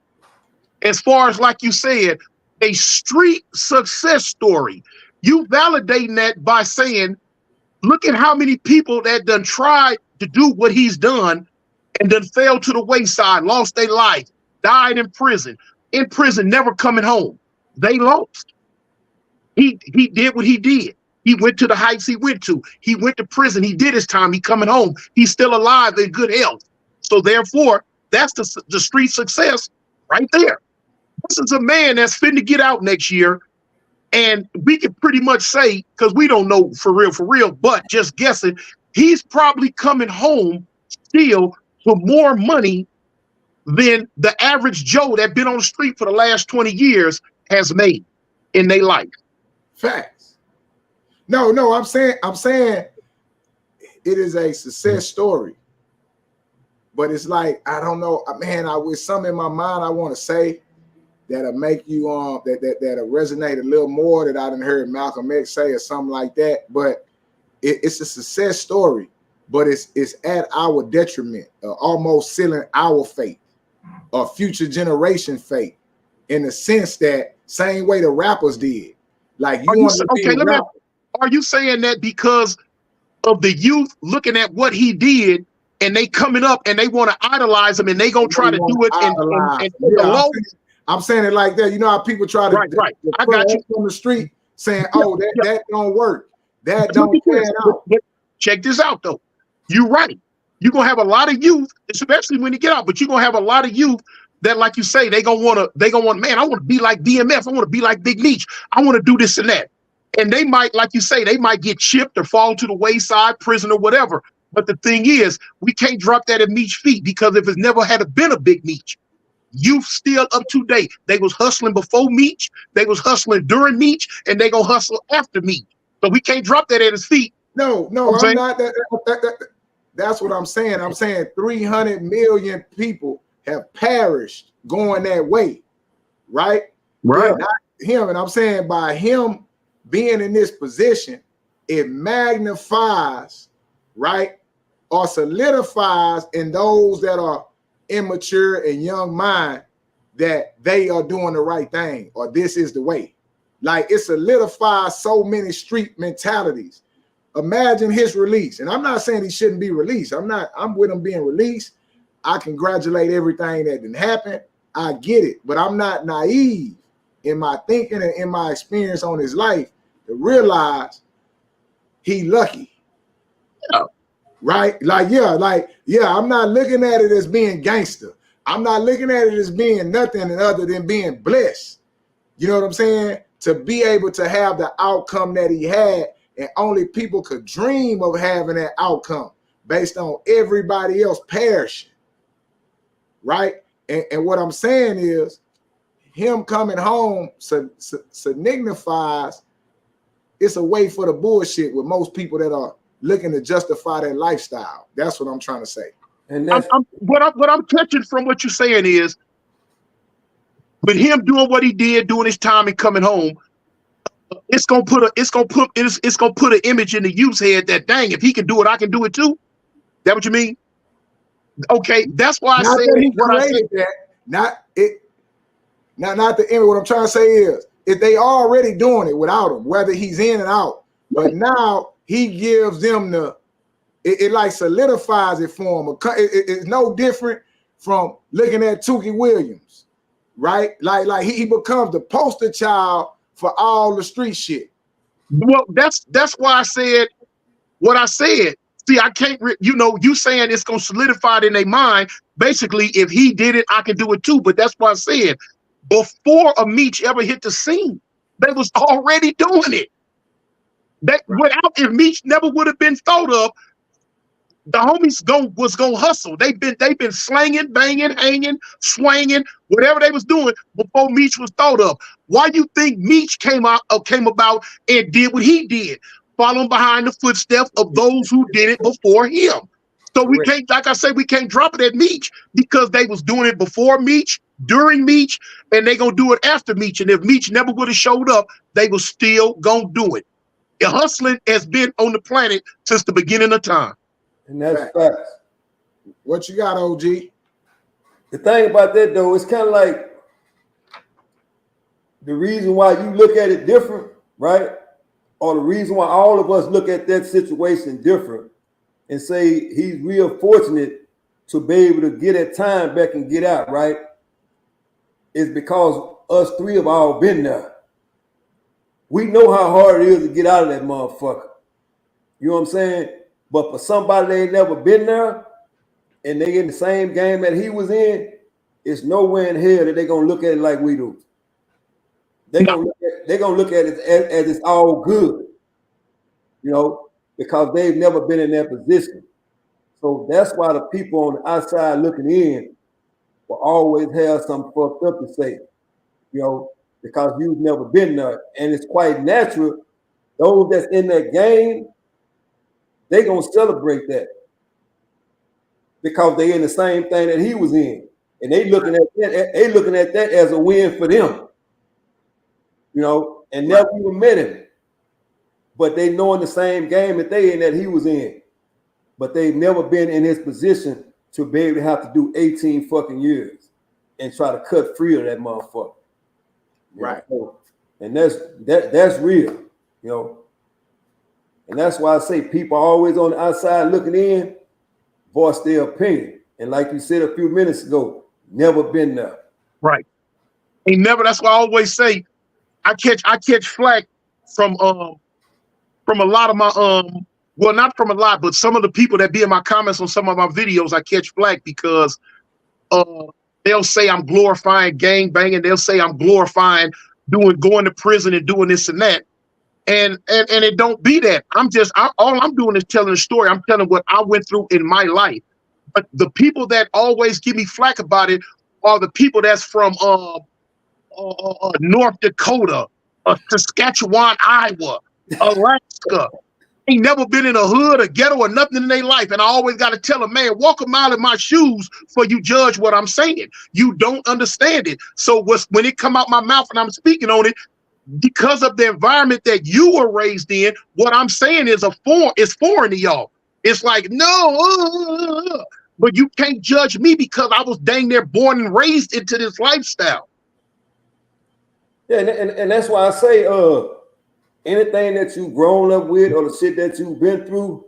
as far as, like you said, a street success story. You validating that by saying, look at how many people that done tried to do what he's done and then fell to the wayside, lost their life, died in prison, never coming home. They lost. He did what he did. He went to the heights he went to. He went to prison. He did his time. He coming home. He's still alive in good health. So therefore, that's the street success right there. This is a man that's finna get out next year. And we can pretty much say, because we don't know for real, but just guessing, he's probably coming home still for more money than the average Joe that been on the street for the last 20 years has made in their life. Facts. No, I'm saying it is a success story. But it's like, I don't know, man, I wish something in my mind I want to say that'll make you that'll resonate a little more that I done heard Malcolm X say or something like that. But it's a success story, but it's at our detriment, almost sealing our fate, or future generation fate, in the sense that same way the rappers did. Like, you want to be a rapper. Are you saying that because of the youth looking at what he did and they coming up and they want to idolize him and they gonna try to do it and yeah, I'm saying it like that. You know how people try to right. I got you on the street saying, "Oh, that don't work. That don't pan out." But check this out though. You're right. You're gonna have a lot of youth, especially when you get out, but you're gonna have a lot of youth that, like you say, they gonna want, man, I want to be like BMF, I want to be like Big Meech, I want to do this and that. And they might, like you say, they might get chipped or fall to the wayside, prison or whatever. But the thing is, we can't drop that at Meech's feet, because if it's never had been a big Meech, you still up to date. They was hustling before Meech, they was hustling during Meech, and they gonna hustle after Meech. So we can't drop that at his feet. No, I'm not. That's what I'm saying. I'm saying 300 million people have perished going that way, right? Right. Not him. And I'm saying by him being in this position, it magnifies, right, or solidifies in those that are immature and young mind that they are doing the right thing, or this is the way. Like, it solidifies so many street mentalities. Imagine his release. And I'm not saying he shouldn't be released. I'm with him being released. I congratulate everything that didn't happen. I get it, but I'm not naive in my thinking and in my experience on his life to realize he lucky. Right? Like, I'm not looking at it as being gangster. I'm not looking at it as being nothing other than being blessed. You know what I'm saying? To be able to have the outcome that he had, and only people could dream of having that outcome based on everybody else perishing. Right? And what I'm saying is, him coming home signifies it's a way for the bullshit with most people that are looking to justify their lifestyle. That's what I'm trying to say. And that's what I'm catching from what you're saying is, with him doing what he did, doing his time and coming home, it's gonna put an image in the youth's head that, dang, if he can do it, I can do it too. That what you mean? Okay, that's why I Not said that he what I said. created that. Not the image. What I'm trying to say is, if they already doing it without him, whether he's in and out, but now he gives them it like solidifies it for him. It's no different from looking at Tukey Williams, right? Like he becomes the poster child for all the street shit. Well, that's why I said what I said. See, I can't, you saying it's going to solidify it in their mind. Basically, if he did it, I can do it too. But that's why I said, before a Meech ever hit the scene, they was already doing it. If Meech never would have been thought of, the homies was gonna hustle. They've been slanging, banging, hanging, swinging, whatever they was doing before Meech was thought of. Why you think Meech came about and did what he did, following behind the footsteps of those who did it before him? So we can't, like I said, we can't drop it at Meech, because they was doing it before Meech, during Meech, and they gonna do it after Meech. And if Meech never would have showed up, they was still gonna do it. The hustling has been on the planet since the beginning of time. And that's facts. What you got, OG? The thing about that, though, it's kind of like the reason why you look at it different, right? Or the reason why all of us look at that situation different and say he's real fortunate to be able to get that time back and get out, right? Is because us three have all been there. We know how hard it is to get out of that motherfucker. You know what I'm saying? But for somebody that ain't never been there and they in the same game that he was in, it's nowhere in hell that they're gonna look at it like we do. They're gonna look at it as it's all good, because they've never been in that position. So that's why the people on the outside looking in will always have something fucked up to say, because you've never been there. And it's quite natural. Those that's in that game, they gonna celebrate that because they in the same thing that he was in, and they looking at that as a win for them, and never even met him, but they know in the same game that they in that he was in, but they've never been in his position to be able to have to do 18 fucking years and try to cut free of that motherfucker, right? And that's real, And that's why I say people are always on the outside looking in, voice their opinion. And like you said a few minutes ago, never been there. Right. Ain't never. That's why I always say I catch flack from a lot of my well, not from a lot, but some of the people that be in my comments on some of my videos, I catch flack because they'll say I'm glorifying gang banging, they'll say I'm glorifying going to prison and doing this and that. And it don't be that. All I'm doing is telling a story. I'm telling what I went through in my life. But the people that always give me flack about it are the people that's from North Dakota, Saskatchewan, Iowa, Alaska. Ain't never been in a hood, a ghetto, or nothing in their life. And I always got to tell them, man, walk a mile in my shoes before you judge what I'm saying. You don't understand it. So when it come out my mouth and I'm speaking on it, because of the environment that you were raised in, what I'm saying is foreign to y'all. It's like, no, but you can't judge me because I was dang near born and raised into this lifestyle. Yeah, and that's why I say, anything that you've grown up with or the shit that you've been through,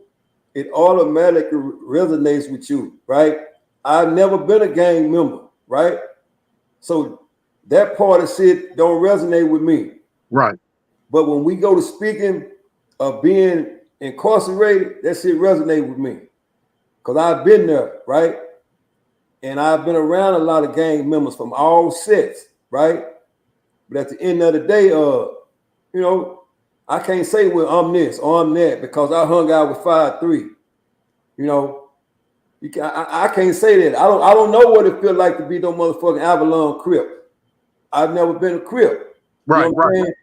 it automatically resonates with you, right? I've never been a gang member, right? So that part of shit don't resonate with me. Right. But when we go to speaking of being incarcerated, that shit resonate with me. Because I've been there, right? And I've been around a lot of gang members from all sets, right? But at the end of the day, you know, I can't say, well, I'm this or I'm that because I hung out with 5'3". You know, I can't say that. I don't know what it feels like to be no motherfucking Avalon Crip. I've never been a Crip. Right, you know right.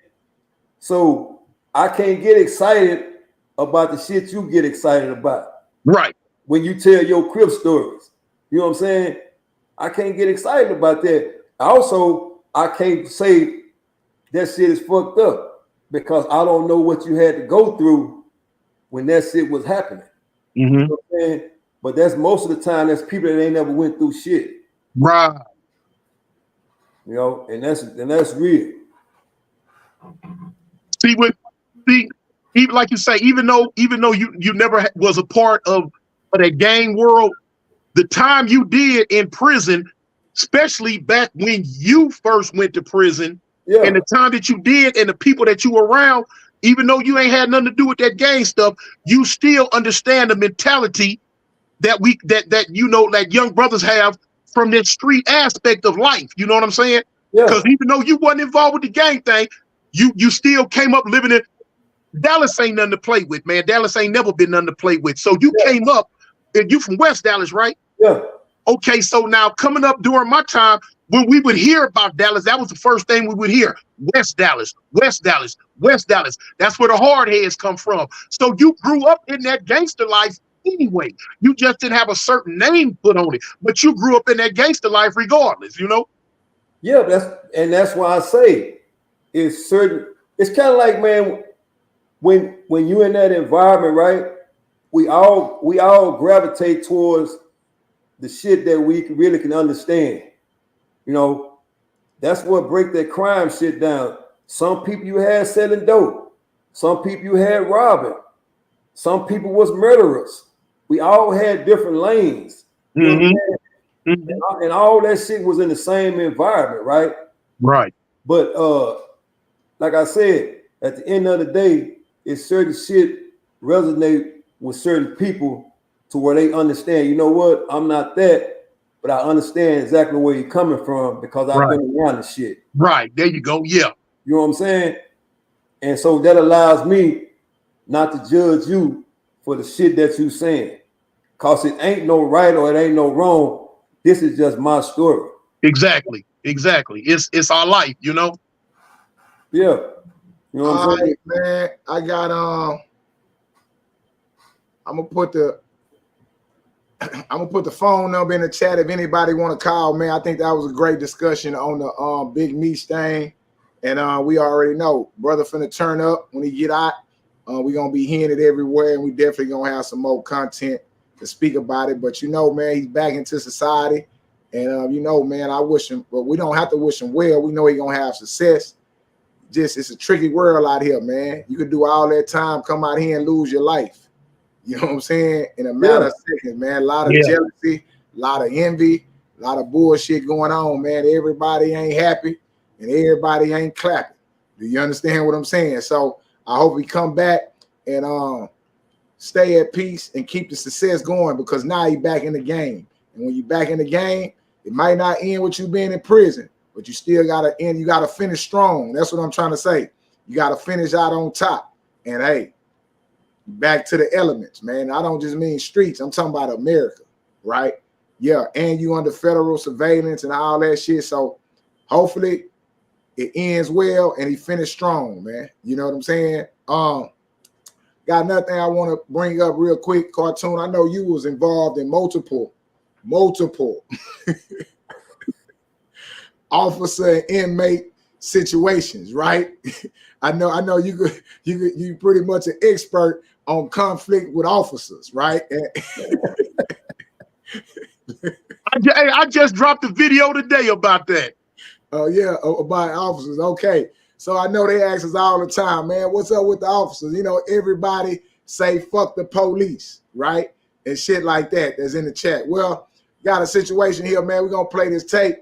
So I can't get excited about the shit you get excited about. Right. When you tell your Crip stories. You know what I'm saying? I can't get excited about that. Also, I can't say that shit is fucked up because I don't know what you had to go through when that shit was happening. Mm-hmm. You know what I'm saying? But that's most of the time, that's people that ain't never went through shit. Right. You know, and that's real. See, even like you say, even though you never was a part of that gang world, the time you did in prison, especially back when you first went to prison, Yeah. and the time that you did and the people that you were around, even though you ain't had nothing to do with that gang stuff, you still understand the mentality that you know, that young brothers have from that street aspect of life. You know what I'm saying? Yeah. Because even though you wasn't involved with the gang thing, you still came up living in Dallas. Ain't nothing to play with, man. Dallas ain't never been nothing to play with. So you came up, and you from West Dallas, right? Yeah. Okay, so now coming up during my time, when we would hear about Dallas, that was the first thing we would hear. West Dallas, West Dallas, West Dallas. That's where the hard heads come from. So you grew up in that gangster life anyway. You just didn't have a certain name put on it, but you grew up in that gangster life regardless, you know? Yeah, that's why I say it's certain. It's kind of like, man, when you're in that environment, right? We all gravitate towards the shit that we really can understand. You know, that's what break that crime shit down. Some people you had selling dope. Some people you had robbing. Some people was murderers. We all had different lanes. You know what I'm saying? Mm-hmm. And all that shit was in the same environment, right? Right. But like I said, at the end of the day, it's certain shit resonate with certain people to where they understand, you know what, I'm not that, but I understand exactly where you're coming from because I've been around the shit. Right. There you go. Yeah. You know what I'm saying? And so that allows me not to judge you for the shit that you saying. Cause it ain't no right or it ain't no wrong. This is just my story. Exactly. It's our life, you know? Yeah. You know what I'm saying? Man, I got I'm gonna put the phone number in the chat if anybody want to call, man. I think that was a great discussion on the Big Meech thing. And we already know brother finna turn up when he get out. We gonna be hearing it everywhere, and we definitely gonna have some more content to speak about it. But you know, man, he's back into society. And you know, man, I wish him, but we don't have to wish him well. We know he's gonna have success. Just it's a tricky world out here, man. You could do all that time, come out here and lose your life. You know what I'm saying? In a matter of seconds, man. A lot of jealousy, a lot of envy, a lot of bullshit going on, man. Everybody ain't happy and everybody ain't clapping. Do you understand what I'm saying? So I hope we come back and stay at peace and keep the success going, because now you're back in the game. And when you're back in the game, it might not end with you being in prison, but you still gotta end. You gotta finish strong. That's what I'm trying to say. You got to finish out on top. And hey, back to the elements, man. I don't just mean streets. I'm talking about America, right? Yeah, and you under federal surveillance and all that shit. So hopefully it ends well and he finished strong, man. You know what I'm saying? Got another thing I want to bring up real quick, Cartoon. I know you was involved in multiple officer and inmate situations, right? I know you pretty much an expert on conflict with officers, right? I just dropped a video today about that. Oh yeah, about officers. Okay, so I know they ask us all the time, man, what's up with the officers? You know, everybody say fuck the police, right? And shit like that that's in the chat. Well, got a situation here, man. We're gonna play this tape.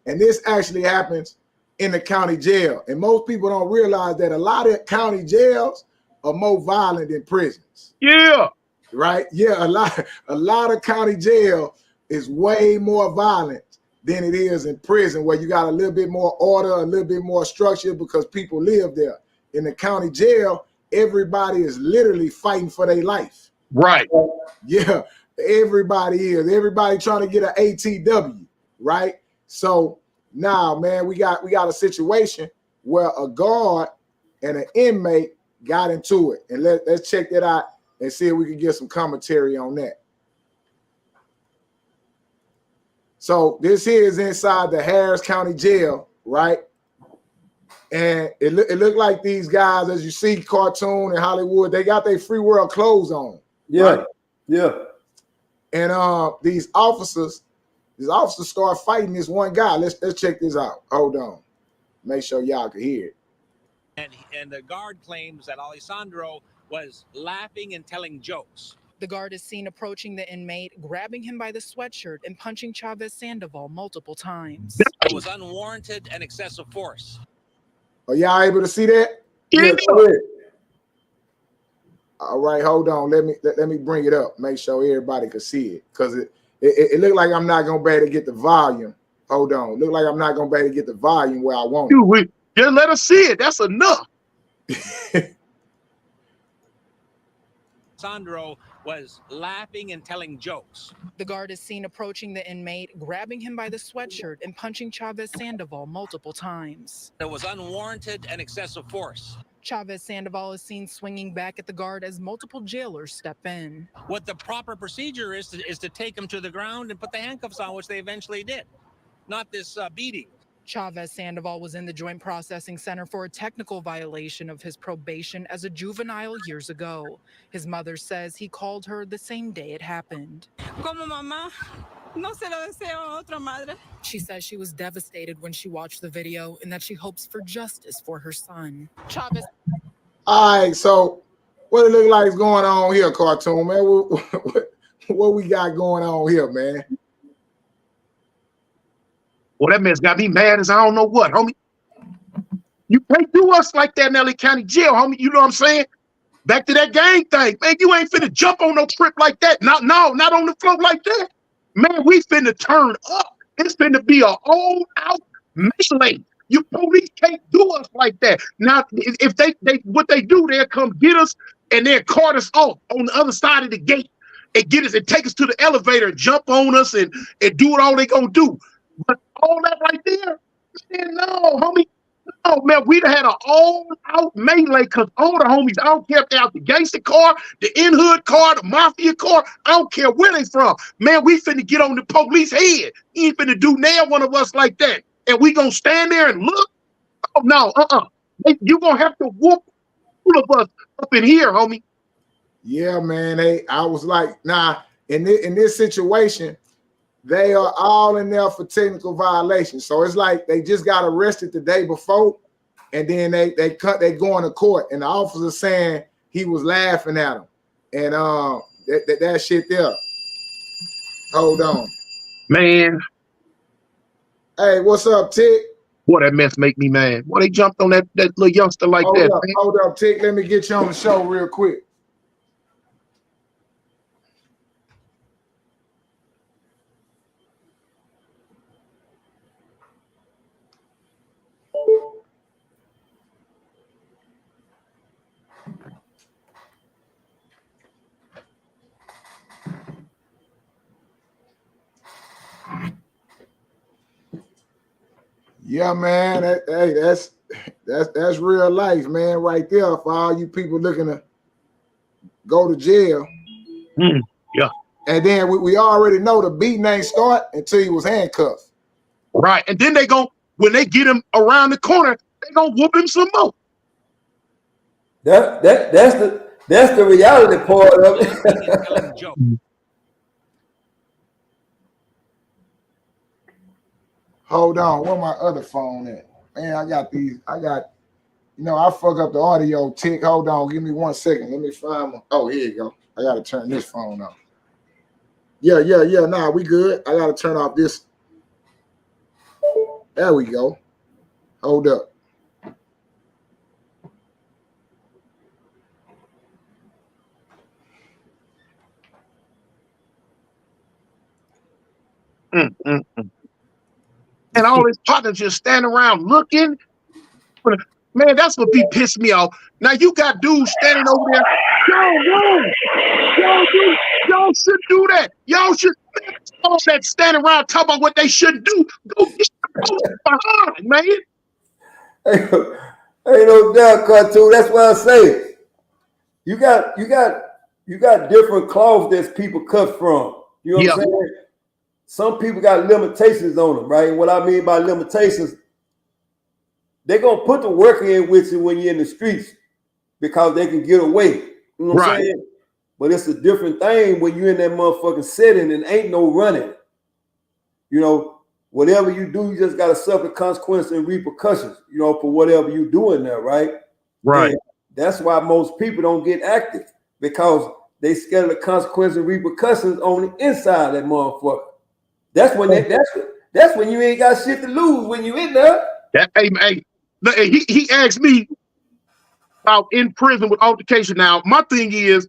And this actually happens in the county jail. And most people don't realize that a lot of county jails are more violent than prisons. Yeah. Right? Yeah, a lot of county jail is way more violent than it is in prison, where you got a little bit more order, a little bit more structure because people live there. In the county jail, everybody is literally fighting for their life. Right. Yeah, everybody is. Everybody trying to get an ATW, right? So now, man, we got a situation where a guard and an inmate got into it. And let's check that out and see if we can get some commentary on that. So this here is inside the Harris County Jail, right? And it looked like these guys, as you see, Cartoon and Hollywood, they got their free world clothes on. Yeah, right? yeah. And these officers start fighting this one guy. Let's check this out. Hold on. Make sure y'all can hear it. And the guard claims that Alessandro was laughing and telling jokes. The guard is seen approaching the inmate, grabbing him by the sweatshirt and punching Chavez Sandoval multiple times. It was unwarranted and excessive force. Are y'all able to see that? Yeah. Go ahead. All right, hold on. Let me bring it up. Make sure everybody can see it, because it looked like I'm not gonna be able to get the volume. Hold on. Look like I'm not gonna be able to get the volume where I want it. Just let us see it. That's enough. Sandro was laughing and telling jokes. The guard is seen approaching the inmate, grabbing him by the sweatshirt and punching Chavez Sandoval multiple times. It was unwarranted and excessive force. Chavez Sandoval is seen swinging back at the guard as multiple jailers step in. What the proper procedure is to take him to the ground and put the handcuffs on, which they eventually did. Not this beating. Chavez Sandoval was in the Joint Processing Center for a technical violation of his probation as a juvenile years ago. His mother says he called her the same day it happened. Como mamá, no se lo deseo a otra madre. She says she was devastated when she watched the video and that she hopes for justice for her son. Chavez. All right, so what it look like is going on here, Cartoon, man? What we got going on here, man? Well, that man's got me mad as I don't know what, homie. You can't do us like that in LA County Jail, homie. You know what I'm saying? Back to that gang thing. Man, you ain't finna jump on no trip like that. Not on the floor like that. Man, we finna turn up. It's finna be a all-out melee. You police can't do us like that. Now, if they what they do, they'll come get us and they'll cart us off on the other side of the gate and get us and take us to the elevator and jump on us and do what all they gonna do. But all that right there, man, no, homie. No, man, we'd have had an all-out melee because all the homies, I don't care if they're out the gangster car, the in-hood car, the mafia car, I don't care where they from. Man, we finna get on the police head. He ain't finna do nail one of us like that. And we gonna stand there and look? Oh, no, you gonna have to whoop all of us up in here, homie. Yeah, man. I was like, nah, in this situation, they are all in there for technical violations. So it's like they just got arrested the day before, and then they going to court, and the officer saying he was laughing at them, and that shit there. Hold on, man. Hey, what's up, Tick? Boy, that mess make me mad. Boy, they jumped on that little youngster like hold that. Up, hold up, Tick. Let me get you on the show real quick. Yeah, man. That's real life, man, right there. For all you people looking to go to jail. Yeah. And then we already know the beating ain't start until he was handcuffed. Right. And then when they get him around the corner, they gonna whoop him some more. That's the reality part of it. Hold on, where my other phone at? Man, I fuck up the audio tick. Hold on, give me 1 second. Let me find my. Oh, here you go. I gotta turn this phone off. Yeah. Nah, we good. I gotta turn off this. There we go. Hold up. And all his partners just standing around looking. Man, that's what be pissed me off. Now you got dudes standing over there. Y'all should do that. Y'all should all that standing around talking about what they shouldn't do. Go get behind, man. Ain't no doubt, cartoon. That's why I say you got different cloths that people cut from. You know what I'm saying? Some people got limitations on them, right? And what I mean by limitations, they're gonna put the work in with you when you're in the streets because they can get away. You know what I'm saying? But it's a different thing when you're in that motherfucking setting and ain't no running. You know, whatever you do, you just gotta suffer consequences and repercussions, you know, for whatever you doing there, right? Right. And that's why most people don't get active because they scared of the consequences and repercussions on the inside of that motherfucker. That's when that's when you ain't got shit to lose when you in there. He asked me about in prison with altercation. Now, my thing is,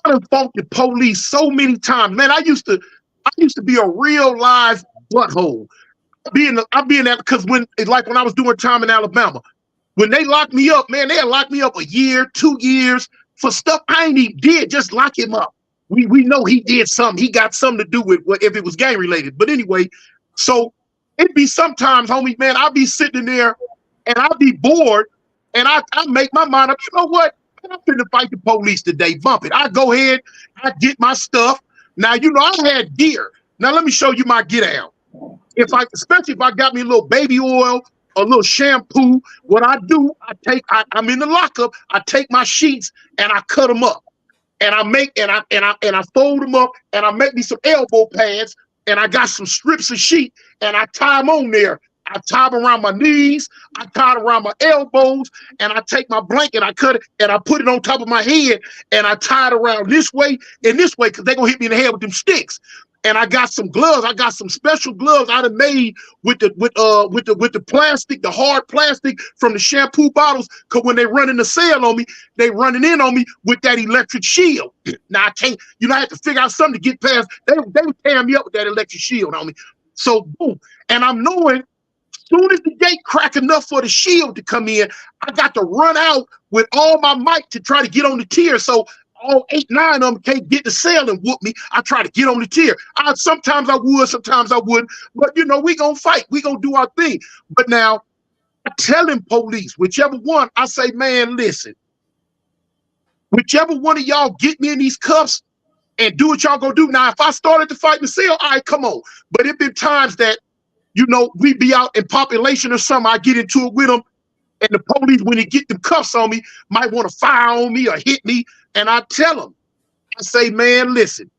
I done fought the police so many times. Man, I used to be a real live butthole. I be in that because when I was doing time in Alabama, when they locked me up, man, they locked me up a year, 2 years for stuff I ain't even did. Just lock him up. We know he did something. He got something to do with if it was gang related. But anyway, so it'd be sometimes, homie, man, I'll be sitting there and I'll be bored and I make my mind up. You know what? I'm finna fight the police today. Bump it. I go ahead, I get my stuff. Now, you know, I had gear. Now, let me show you my get out. Especially if I got me a little baby oil, a little shampoo, what I do, I'm in the lockup, I take my sheets and I cut them up. And I fold them up and I make me some elbow pads and I got some strips of sheet and I tie them on there. I tie them around my knees, I tie it around my elbows, and I take my blanket, I cut it, and I put it on top of my head, and I tie it around this way and this way because they're gonna hit me in the head with them sticks. And I got some gloves. I got some special gloves I done made with the plastic, the hard plastic from the shampoo bottles. Cause when they running the sale on me, they running in on me with that electric shield. Now I can't, I have to figure out something to get past. They were tearing me up with that electric shield on me. So boom, and I'm knowing as soon as the gate crack enough for the shield to come in, I got to run out with all my might to try to get on the tier. So all 8, 9 of them can't get the cell and whoop me. I try to get on the tier. Sometimes I would, sometimes I wouldn't. But, we going to fight. We going to do our thing. But now, I tell them police, whichever one, I say, man, listen. Whichever one of y'all get me in these cuffs and do what y'all going to do. Now, if I started to fight myself, all right, come on. But it been times that, we be out in population or something. I get into it with them. And the police, when they get them cuffs on me, might want to fire on me or hit me. And I tell them, I say, man, listen,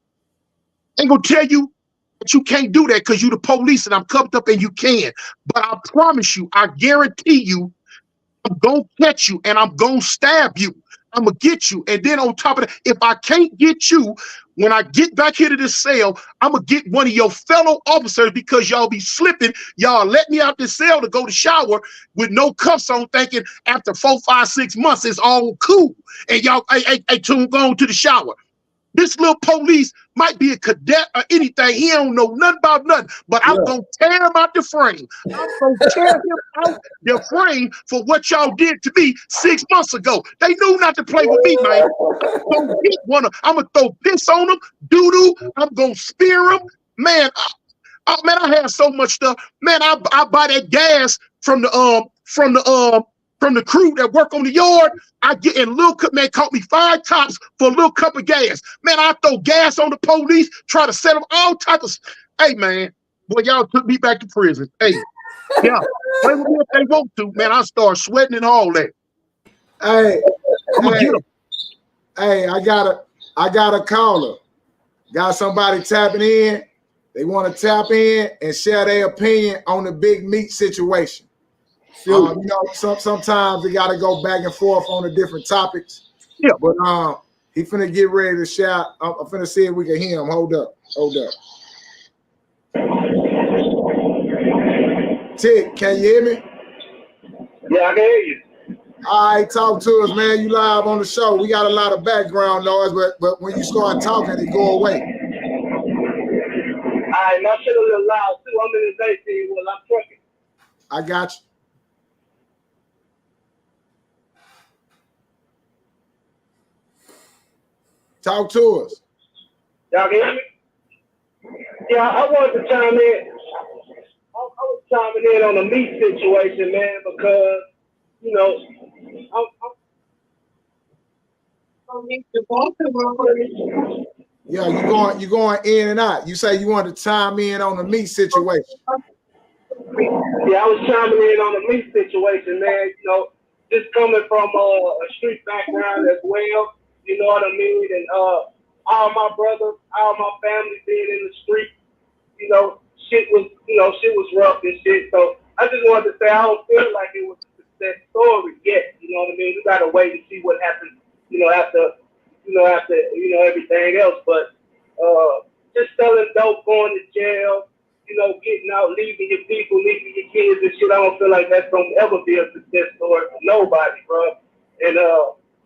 I ain't gonna tell you that you can't do that because you the police and I'm cuffed up and you can. But I promise you, I guarantee you, I'm gonna catch you and I'm gonna stab you. I'm gonna get you. And then on top of that, if I can't get you, when I get back here to this cell, I'm gonna get one of your fellow officers because y'all be slipping. Y'all let me out this cell to go to shower with no cuffs on, thinking after 4, 5, 6 months it's all cool. And y'all, hey, Tune, go on to the shower. This little police might be a cadet or anything. He don't know nothing about nothing, but I'm going to tear him out the frame. I'm going to tear him out the frame for what y'all did to me 6 months ago. They knew not to play with me, man. I'm going to throw piss on them, doo-doo. I'm going to spear them. Man, Oh man, I had so much stuff. Man, I buy that gas from the crew that work on the yard. I get in Lil Cup, man, caught me 5 tops for a little cup of gas. Man, I throw gas on the police, try to set them all type of. Hey man, boy, y'all took me back to prison. Hey, yeah, play with me if they want to, man. I start sweating and all that. Hey, I'm gonna get them. Hey, I got a caller. Got somebody tapping in. They want to tap in and share their opinion on the Big Meech situation. You know, sometimes we got to go back and forth on the different topics. Yeah. But he finna get ready to shout. I'm finna see if we can hear him. Hold up. Tick, can you hear me? Yeah, I can hear you. All right, talk to us, man. You live on the show. We got a lot of background noise, but when you start talking, it go away. All right, my shit a little loud too. I'm in the AC while I'm trucking. I got you. Talk to us. Y'all can hear me? Yeah, I wanted to chime in. I was chiming in on the Meech situation, man, because, you know, Yeah, you going in and out. You say you wanted to chime in on the Meech situation. Yeah, I was chiming in on the Meech situation, man. You know, just coming from a street background as well. You know what I mean? And all my brothers, all my family being in the street, you know, shit was rough and shit. So I just wanted to say I don't feel like it was a success story yet. You know what I mean? We gotta wait to see what happens, after everything else. But just selling dope, going to jail, getting out, leaving your people, leaving your kids and shit. I don't feel like that's gonna ever be a success story for nobody, bro. And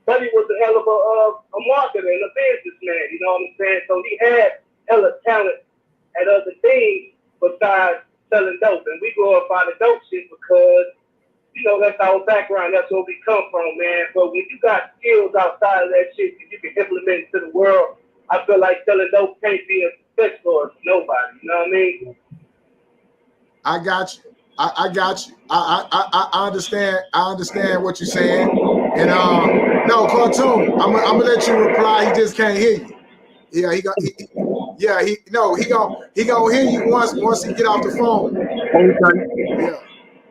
Buddy was a hell of a marketer and a businessman, you know what I'm saying? So he had hella talent at other things besides selling dope. And we glorify the dope shit because, that's our background. That's where we come from, man. But when you got skills outside of that shit that you can implement into the world, I feel like selling dope can't be a success story for nobody. You know what I mean? I got you. I got you. I understand. I understand what you're saying. And no, Cartoon. I'm gonna let you reply. He just can't hear you. Yeah, he gonna hear you once he get off the phone. Okay. Yeah.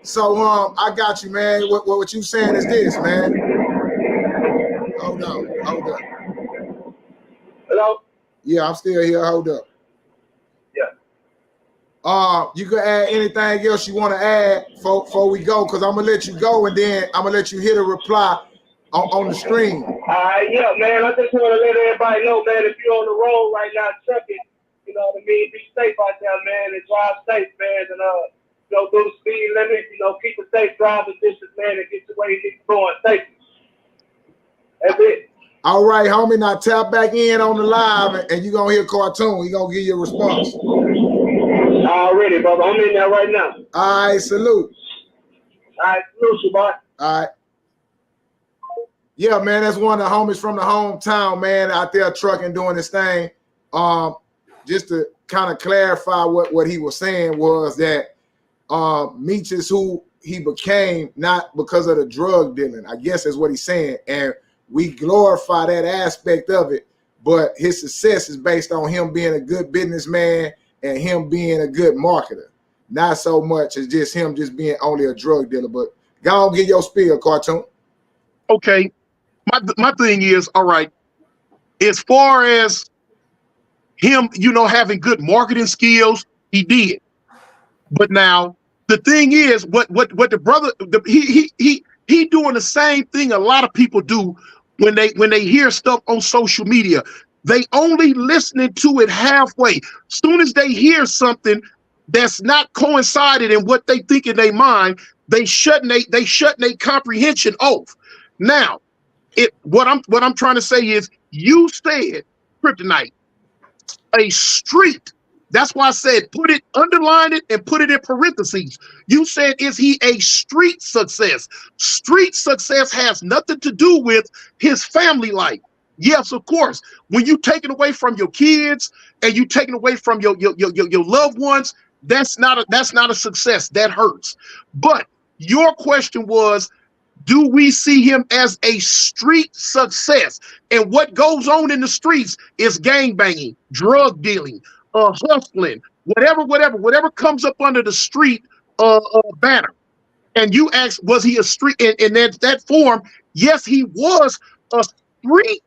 So I got you, man. What you saying is this, man. Hold on. Hello? Yeah, I'm still here. Hold up. Yeah. You can add anything else you want to add before we go, because I'm gonna let you go and then I'm gonna let you hit a reply on the stream. Yeah, man. I just want to let everybody know, man, if you're on the road right now trucking, you know what I mean, be safe out there, man, and drive safe, man, and do the speed limit, keep a safe driving distance, man, and get to where you need to go safely. That's it. All right, homie. Now tap back in on the live, and you're gonna hear Cartoon. He gonna give you a response. Already, brother. I'm in there right now. All right, salute. All right, salute you, boy. All right. Yeah, man, that's one of the homies from the hometown, man, out there trucking, doing this thing. Just to kind of clarify what he was saying was that Meech is who he became, not because of the drug dealing. I guess that's what he's saying. And we glorify that aspect of it, but his success is based on him being a good businessman and him being a good marketer. Not so much as just him just being only a drug dealer. But go on, get your spiel, Cartoon. Okay. My thing is, all right, as far as him, having good marketing skills, he did. But now the thing is, what the brother, he doing the same thing a lot of people do when they hear stuff on social media. They only listening to it halfway. Soon as they hear something that's not coincided in what they think in their mind, they shutting their comprehension off. Now, what I'm trying to say is, you said Criptonite, a street. That's why I said underline it and put it in parentheses. You said, is he a street success? Street success has nothing to do with his family life. Yes, of course. When you taken away from your kids and you taken away from your loved ones, That's not a success. That hurts. But your question was, do we see him as a street success? And what goes on in the streets is gang banging, drug dealing, hustling, whatever comes up under the street banner. And you ask, was he a street in that form? Yes, he was a street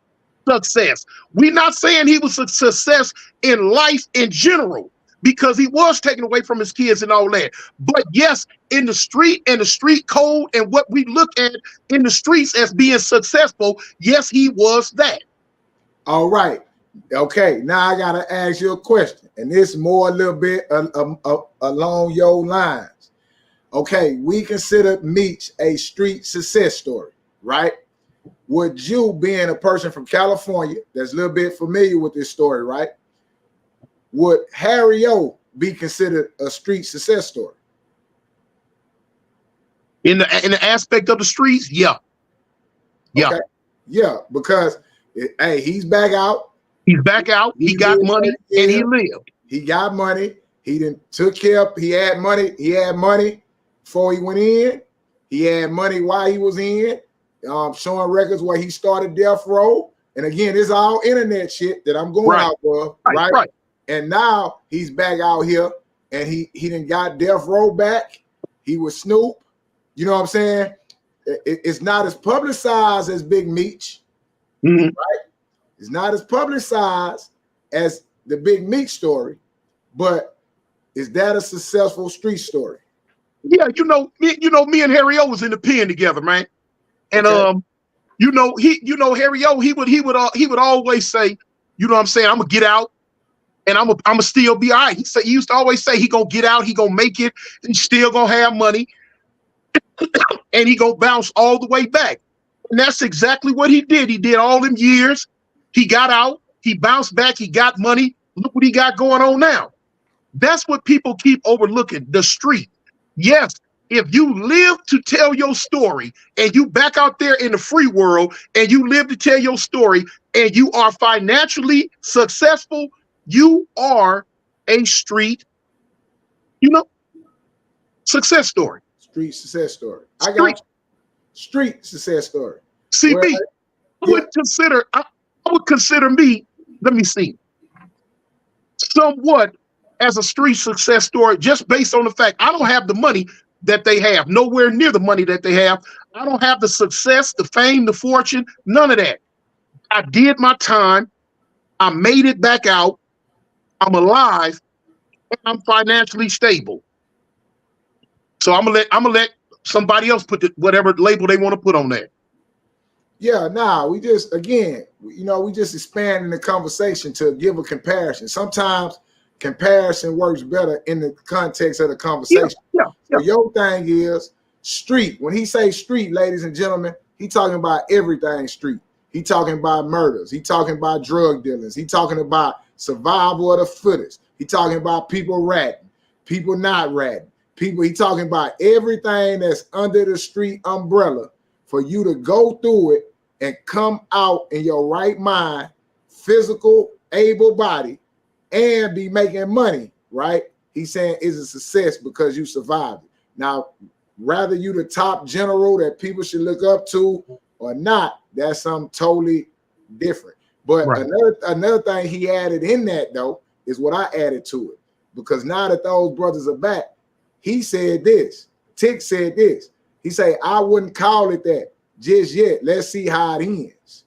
success. We're not saying he was a success in life in general, because he was taken away from his kids and all that. But yes, in the street and the street code and what we look at in the streets as being successful, yes, he was that. All right. Okay, now I gotta ask you a question, and this more a little bit along your lines. Okay, we consider Meech a street success story, right? Would you, being a person from California that's a little bit familiar with this story, right? Would Harry O be considered a street success story? In the aspect of the streets, yeah. Yeah. Okay. Yeah, because hey, he's back out. He's back out. He got money and he lived. He got money. He didn't took care of, he had money. He had money before he went in. He had money while he was in, showing records where he started Death Row. And again, this is all internet shit that I'm going out for, right? And now he's back out here, and he done got Death Row back. He was Snoop. You know what I'm saying? It's not as publicized as Big Meech, right? It's not as publicized as the Big Meech story, but is that a successful street story? Yeah, me and Harry O was in the pen together, man. And Harry O, he would always say, you know what I'm saying, I'm gonna get out. And I'm gonna still be all right. He used to always say he gonna get out, he gonna make it, and he's still gonna have money, and he gonna bounce all the way back. And that's exactly what he did. He did all them years. He got out, he bounced back, he got money. Look what he got going on now. That's what people keep overlooking, the street. Yes, if you live to tell your story and you back out there in the free world and you live to tell your story and you are financially successful, you are a street, success story. Street success story. I got you. Street success story. CB, I would consider me, let me see, somewhat as a street success story, just based on the fact I don't have the money that they have, nowhere near the money that they have. I don't have the success, the fame, the fortune, none of that. I did my time. I made it back out. I'm alive, and I'm financially stable. So I'm gonna let somebody else put whatever label they want to put on that. Yeah, we just we just expanding the conversation to give a comparison. Sometimes comparison works better in the context of the conversation. Yeah. So your thing is street. When he say street, ladies and gentlemen, he talking about everything street. He talking about murders. He talking about drug dealers. He talking about survival of the fittest. He talking about people ratting, people not ratting, people. He talking about everything that's under the street umbrella for you to go through it and come out in your right mind, physical, able body, and be making money, right? He's saying is a success because you survived it. Now, whether you the top general that people should look up to or not, that's something totally different. But another thing he added in that, though, is what I added to it. Because now that those brothers are back, he said this. Tick said this. He said, I wouldn't call it that just yet. Let's see how it ends.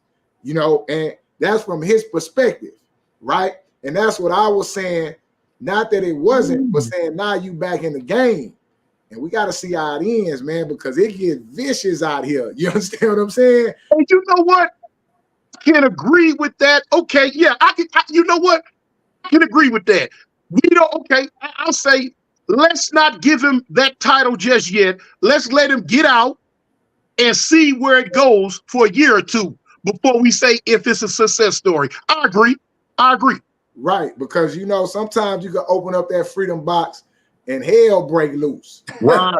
And that's from his perspective, right? And that's what I was saying. Not that it wasn't, but saying now you back in the game. And we got to see how it ends, man, because it gets vicious out here. You understand what I'm saying? And you know what? I can agree with that. Okay, yeah, you know what? I can agree with that. I'll say, let's not give him that title just yet. Let's let him get out and see where it goes for a year or two before we say if it's a success story. I agree. Right, because sometimes you can open up that freedom box and hell break loose. Right.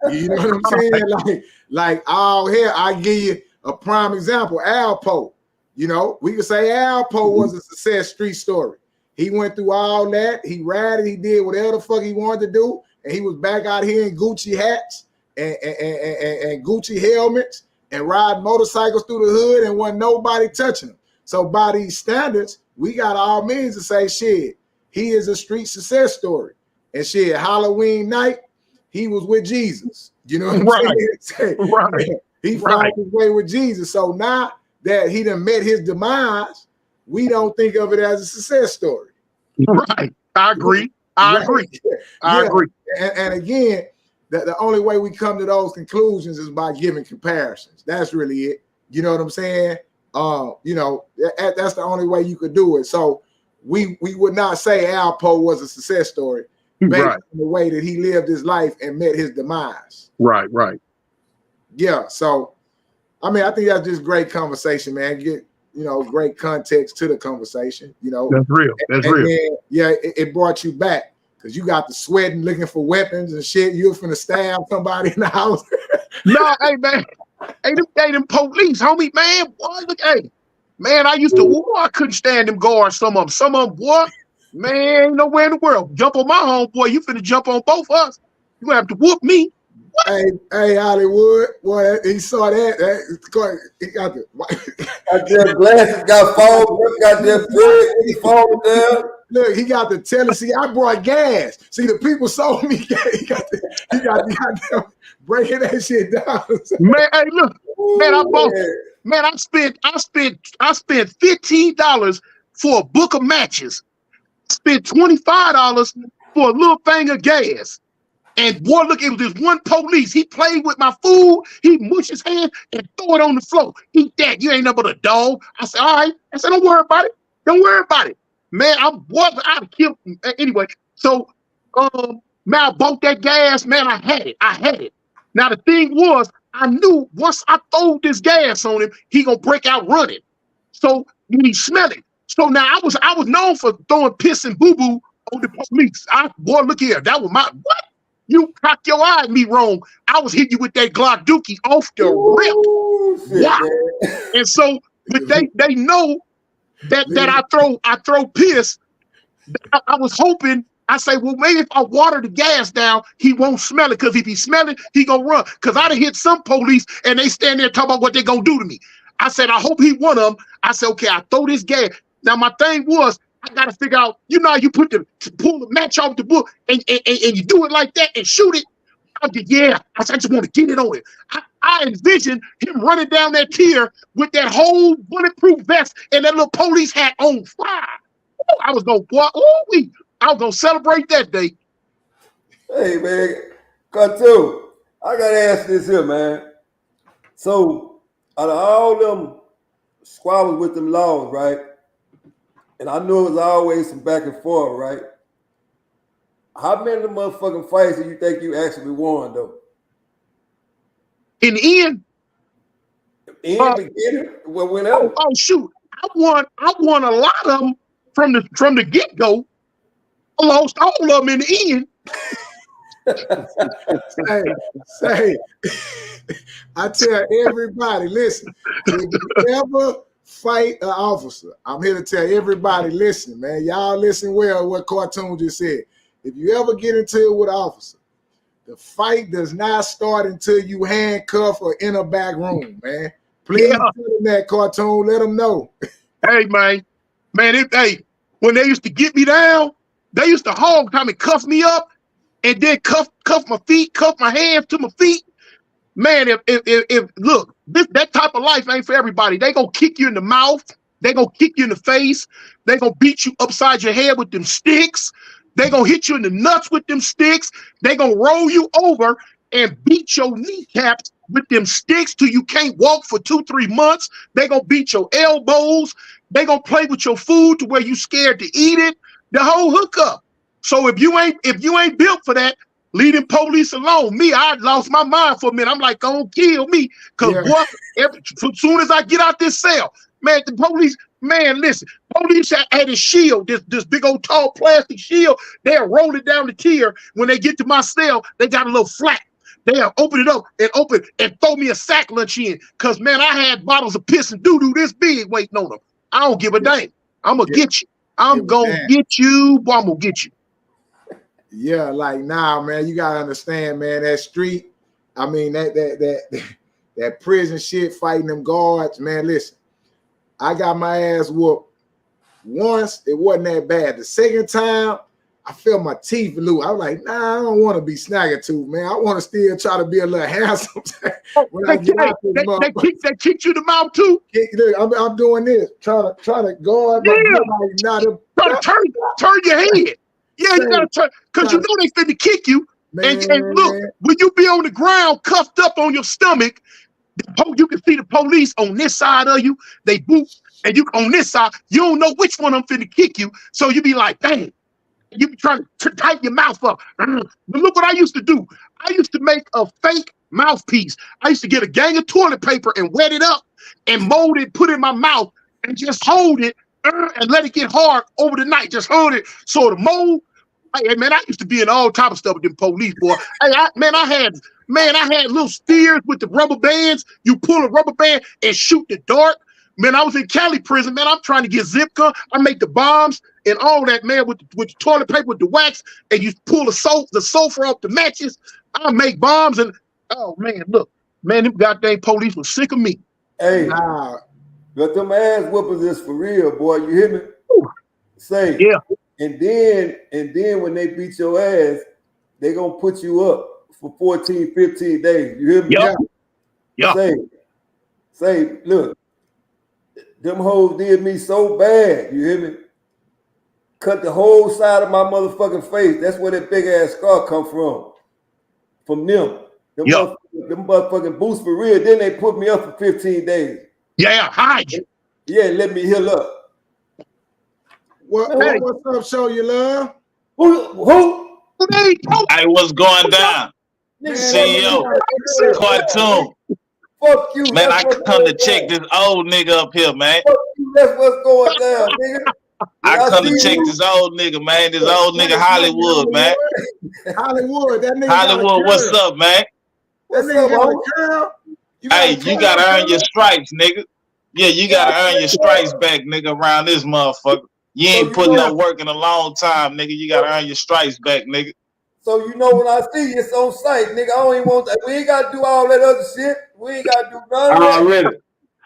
You know what I'm saying? Like all hell. I give you a prime example, Alpo. We could say Alpo was a success street story. He went through all that. He ratted. He did whatever the fuck he wanted to do, and he was back out here in Gucci hats and Gucci helmets and riding motorcycles through the hood, and wasn't nobody touching him. So by these standards, we got all means to say, shit, he is a street success story. And shit, Halloween night, he was with Jesus. You know what I'm saying? Right. He found his way with Jesus. So now that he done met his demise, we don't think of it as a success story. Right. I agree. I agree. And again, the only way we come to those conclusions is by giving comparisons. That's really it. You know what I'm saying? You know, that's the only way you could do it. So we would not say Alpo was a success story based on the way that he lived his life and met his demise. Right. Yeah. So, I mean, I think that's just great conversation, man. Get, you know, great context to the conversation. You know, that's real. That's real. Then, yeah, it brought you back because you got the sweating, looking for weapons and shit. You were finna stab somebody in the house. No, hey man, hey them police, homie, man. Boy, look, hey, man, I used to, I couldn't stand them guards. Some of them, boy, man, ain't nowhere in the world. Jump on my homeboy, you finna jump on both of us. You gonna have to whoop me. What? Hey, Hollywood, boy, he saw that. He got the goddamn glasses got fallen. Goddamn thread, he falling down. Look, he got the telly. See, I brought gas. See, the people sold me gas. He got the goddamn breaking that shit down. Man, hey, look, man, I spent $15 for a book of matches. I spent $25 for a little thing of gas. And boy, look, it was this one police. He played with my food. He mushed his hand and throw it on the floor. Eat that. You ain't nothing but a dog. I said, all right. I said, don't worry about it. Don't worry about it. Man, I'd killed him. Anyway, so man, I bought that gas. Man, I had it. Now, the thing was, I knew once I throw this gas on him, he gonna break out running. So he smell it. So now I was known for throwing piss and boo-boo on the police. Boy, look here. That was my, what? You cocked your eye at me wrong. I was hitting you with that Glock Dookie off the rip. Wow. And so, but they know that I throw piss. I was hoping, I say, well, maybe if I water the gas down, he won't smell it. Because if he smell it, he gonna run. Because I done hit some police and they stand there talking about what they gonna do to me. I said, I hope he one of them. I said, okay, I throw this gas. Now my thing was, I gotta figure out, you know how you pull the match off the book and you do it like that and shoot it. I said, yeah. I said, I just want to get it on it. I envisioned him running down that tier with that whole bulletproof vest and that little police hat on fire. Ooh, I was gonna celebrate that day. Hey man, Cartoon, I gotta ask this here, man. So out of all them squabbles with them laws, right? And I knew it was always some back and forth, right? How many of the motherfucking fights do you think you actually won, though? In the end? In the beginning? Well, whenever. Oh, shoot. I won a lot of them from the get-go. I lost all of them in the end. Say, I tell everybody, listen, if you ever fight an officer, I'm here to tell everybody, listen, man, y'all listen well what Cartoon just said. If you ever get into it with an officer, the fight does not start until you handcuff or in a back room, man. Please tell them that, Cartoon. Let them know. Hey, man, when they used to get me down, they used to hog time and cuff me up and then cuff my feet, cuff my hands to my feet. Man, if look, that type of life ain't for everybody. They gonna kick you in the mouth. They gonna kick you in the face. They gonna beat you upside your head with them sticks. They gonna hit you in the nuts with them sticks. They gonna roll you over and beat your kneecaps with them sticks till you can't walk for 2-3 months. They gonna beat your elbows. They gonna play with your food to where you scared to eat it. The whole hookup. So if you ain't built for that, leave them police alone. Me, I lost my mind for a minute. I'm like, don't kill me. Because as soon as I get out this cell, man, the police, man, listen, police had a shield, this big old tall plastic shield. They'll roll it down the tier. When they get to my cell, they got a little flap. They'll open it up and throw me a sack lunch in. Because, man, I had bottles of piss and doo-doo this big waiting on them. I don't give a damn. I'm going to get you. I'm gonna get you, boy, I'm gonna get you. Yeah, like nah, man, you gotta understand, man, that street, I mean, that prison shit, fighting them guards, man, listen, I got my ass whooped once, it wasn't that bad. The second time, I felt my teeth loose. I was like, nah, I don't want to be Snaggletooth, man. I want to still try to be a little handsome. When I get out this they kicked you in the mouth too? Look, I'm doing this, trying to guard my try to turn your head. Yeah, you gotta turn, because you know they finna kick you. Man, and look, when you be on the ground, cuffed up on your stomach, you can see the police on this side of you. They boot, and you on this side. You don't know which one I'm finna kick you, so you be like, dang. You be trying to tighten your mouth up. But look what I used to do. I used to make a fake mouthpiece. I used to get a gang of toilet paper and wet it up and mold it, put it in my mouth, and just hold it and let it get hard over the night. Just hold it so the mold. Hey, man, I used to be in all type of stuff with them police, boy. Hey, I had little steers with the rubber bands. You pull a rubber band and shoot the dart. Man, I was in Cali prison, man. I'm trying to get zip gun. I make the bombs and all that, man, with the toilet paper, with the wax, and you pull the sulfur off the matches. I make bombs, and oh man, look, man, them goddamn police was sick of me. Hey, but them ass whoopers is for real, boy. You hear me? Ooh. Say, yeah. And then when they beat your ass, they gonna put you up for 14, 15 days. You hear me? Yep. Yeah. Say, look. Them hoes did me so bad, you hear me? Cut the whole side of my motherfucking face. That's where that big ass scar come from. From them. Them motherfucking boots for real. Then they put me up for 15 days. Yeah, hide you. Yeah, let me heal up. What's up, show you love? Who? Hey, what's going down? Man, CEO, cartoon. Fuck you. Man, I come to check this old nigga up here, man. Fuck you. That's what's going down, nigga. I come to check this old nigga, man. This old nigga Hollywood, man. Hollywood, that nigga. Hollywood, what's up, man? That nigga got a girl. Hey, you gotta earn your stripes, nigga. Yeah, you gotta earn your stripes back, nigga, around this motherfucker. You ain't putting up work in a long time, nigga. You gotta earn your stripes back, nigga. So you know when I see you, it's on site, nigga. I don't even want that. We ain't gotta do all that other shit. We ain't gotta do none of that. Already.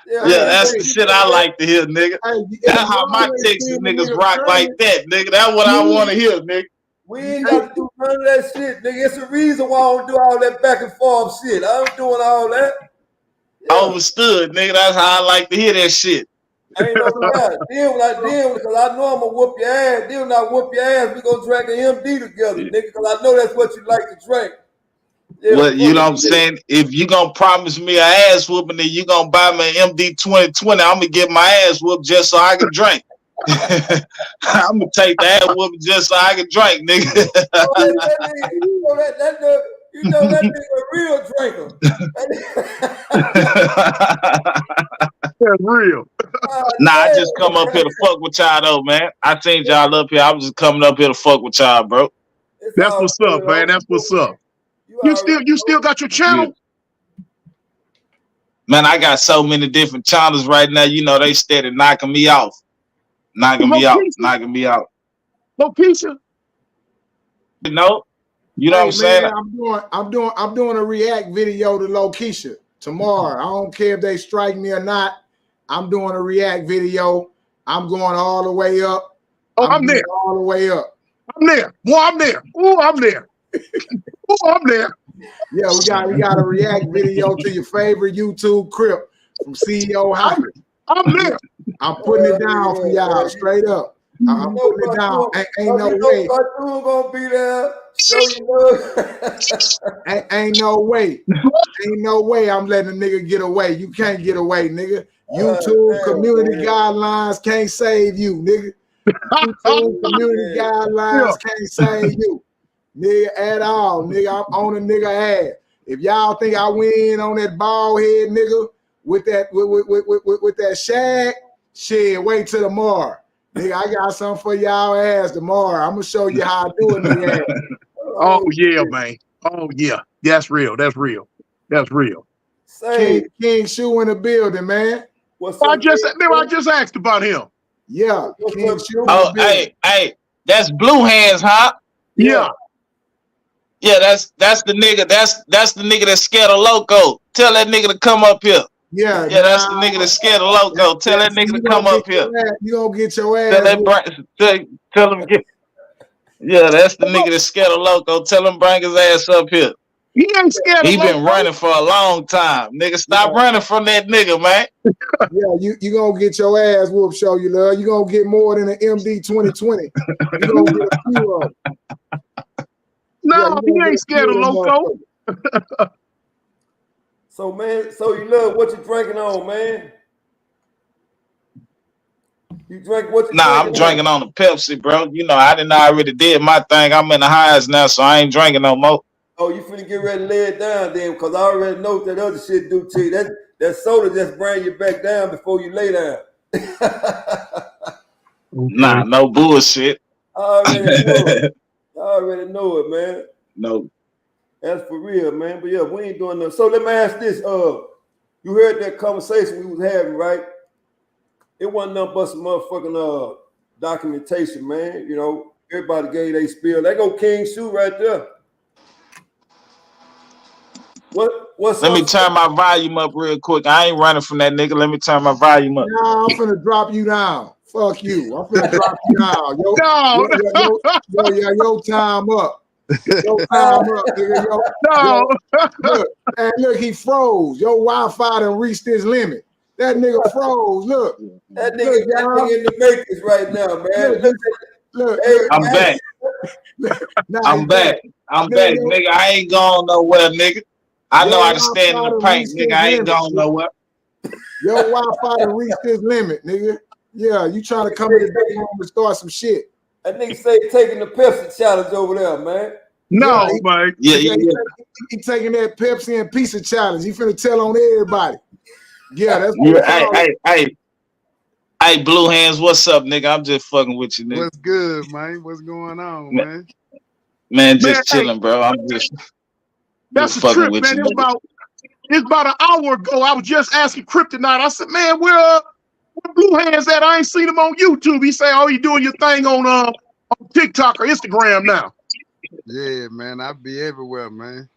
Yeah, that's the shit I like to hear, nigga. That's how my Texas niggas rock like that, nigga. That's what I want to hear, nigga. We ain't got to do none of that shit, nigga. It's a reason why I don't do all that back and forth shit. I ain't doing all that. Yeah. Overstood, nigga. That's how I like to hear that shit. Ain't no doubt. Then when I deal with it, because I know I'm gonna whoop your ass. Then when I whoop your ass, we gonna drink an MD together, nigga. Because I know that's what you like to drink. Yeah, well, you know what I'm saying? If you gonna promise me an ass whooping, then you gonna buy me an MD 2020. I'm gonna get my ass whooped just so I can drink. I'm gonna take the ass whooping just so I can drink, nigga. You know that nigga a real drinker. That's real. Nah, I just come up here to fuck with y'all though, man. I seen y'all up here. I was just coming up here to fuck with y'all, bro. That's what's up, man. That's what's up. You still got your channel? Man, I got so many different channels right now. You know, they steady knocking me off. Knocking me out. Lokeisha? You know what I'm saying? I'm doing a react video to Lokeisha tomorrow. I don't care if they strike me or not. I'm doing a react video. I'm going all the way up. Oh, I'm there. All the way up. I'm there. Well, I'm there. Oh, I'm there. Oh, I'm there. Yeah, we got a react video to your favorite YouTube Crip from CEO Hockley. I'm there. I'm putting it down for y'all straight up. I'm putting it down. Ain't no way. Cartoon gonna be there. So ain't no way. Ain't no way I'm letting a nigga get away. You can't get away, nigga. YouTube community guidelines can't save you, nigga. YouTube community guidelines can't save you. Nigga, at all, nigga. I'm on a nigga ass. If y'all think I win on that bald head, nigga, with that shag, shit, wait till tomorrow. Nigga, I got something for y'all ass tomorrow. I'm gonna show you how I do it, nigga. Oh yeah, man. Oh yeah. That's real. That's real. That's real. King Shoe in the building, man. I just asked about him. Yeah. Oh, hey, that's Blue Hands, huh? Yeah. Yeah, that's the nigga. That's the nigga that's scared of Loco. Tell that nigga to come up here. Yeah, that's the nigga that's scared of Loco. Tell that nigga to come up here. You gonna get your ass. Tell him get. Yeah, that's the nigga that's scared of Loco. Tell him bring his ass up here. He ain't scared of He Loco. been running for a long time. Nigga, stop running from that nigga, man. Yeah, you gonna get your ass whooped, show you love. You gonna get more than an MD 2020. You gonna get a few of them. No, he ain't scared of Loco. So, man, you love what you drinking on, man? You drink what you Nah, I'm drinking on the Pepsi, bro. You know, I already did my thing. I'm in the highs now, so I ain't drinking no more. Oh, you finna get ready to lay it down then, because I already know that other shit do to you. That soda just bring you back down before you lay down. Nah, no bullshit. I already know it, man. No. That's for real, man. But yeah, we ain't doing nothing. So let me ask this. You heard that conversation we was having, right? It wasn't nothing but some motherfucking documentation, man. You know, everybody gave they spiel. There go King Shoe right there. Let me turn my volume up real quick. I ain't running from that nigga. Let me turn my volume up. Nah, I'm finna drop you down. Fuck you. I'm finna drop you down. Your time up. Your time up, nigga. Look, he froze. Your Wi-Fi done reached his limit. That nigga froze. Look. That nigga in the matrix right now, man. Look, I'm back. I'm back. Nigga. I ain't going nowhere, nigga. I know how to stand in the paint, nigga. I ain't going nowhere. Your Wi-Fi done reached his limit, nigga. Yeah, you trying to come in the bedroom and start some shit. That nigga say taking the Pepsi challenge over there, man. No, man. Yeah. He taking that Pepsi and pizza challenge. He finna tell on everybody. Yeah, that's what Hey, Blue Hands, what's up, nigga? I'm just fucking with you, nigga. What's good, man? What's going on, man? Man, just chilling, bro. I'm just that's fucking a trip, with man. you. It's about an hour ago. I was just asking Criptonite. I said, man, where Blue Hands at? I ain't seen him on YouTube. He say, oh, you doing your thing on TikTok or Instagram now. Yeah, man. I be everywhere, man.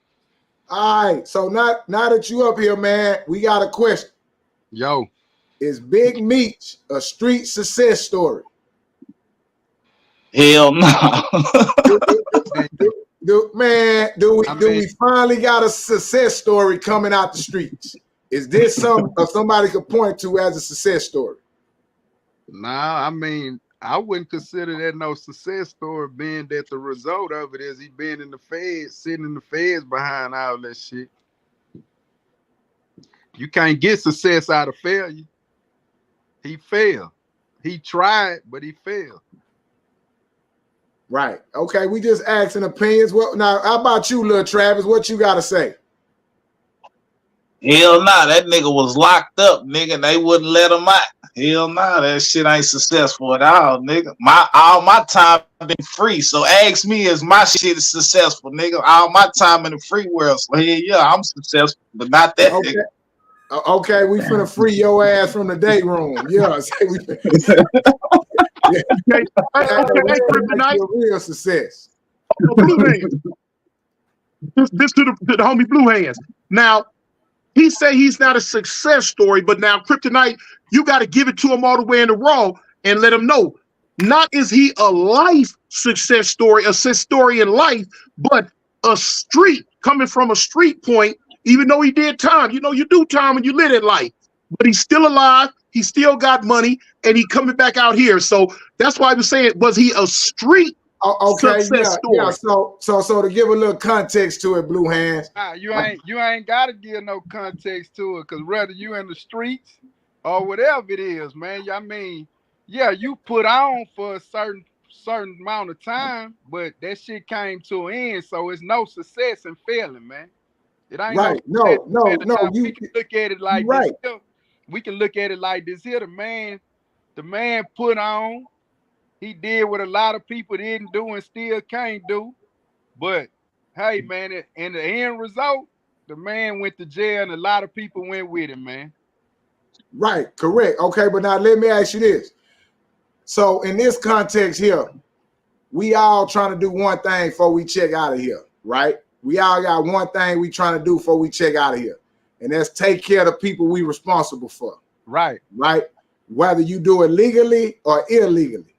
All right. So now that you up here, man, we got a question. Yo. Is Big Meech a street success story? Hell no. Do we finally got a success story coming out the streets? Is this somebody could point to as a success story? Nah, I mean, I wouldn't consider that no success story, being that the result of it is he being in the feds, sitting in the feds behind all that shit. You can't get success out of failure. He failed. He tried, but he failed. Right. Okay, we just asking opinions. Well, now, how about you, Lil Travis? What you got to say? Hell nah, that nigga was locked up, nigga, and they wouldn't let him out. Hell nah, that shit ain't successful at all, nigga. All my time been free, so ask me is my shit is successful, nigga. All my time in the free world, so hell yeah, I'm successful, but not that nigga. Okay, we finna free your ass from the Dayroom. Yeah, real success. Blue Hands. This to the homie Blue Hands. Now, he say he's not a success story, but now Criptonite, you got to give it to him all the way in the raw and let him know. Not is he a life success story, a success story in life, but a street, coming from a street point. Even though he did time, you know, you do time and you live that life, but he's still alive. He still got money, and he coming back out here. So that's why I was saying, was he a street success story? Yeah. So to give a little context to it, Blue Hands. Nah, you ain't gotta give no context to it, because whether you in the streets or whatever it is, man. I mean, yeah, you put on for a certain amount of time, but that shit came to an end. So it's no success in failing, man. It ain't right. No. We can look at it like right. this here. We can look at it like this here. The man put on. He did what a lot of people didn't do and still can't do. But hey, man, in the end result, the man went to jail and a lot of people went with him, man. Right. Correct. Okay, but now let me ask you this: So in this context here, we all trying to do one thing before we check out of here, right? We all got one thing we trying to do before we check out of here. And that's take care of the people we responsible for. Right. Right? Whether you do it legally or illegally.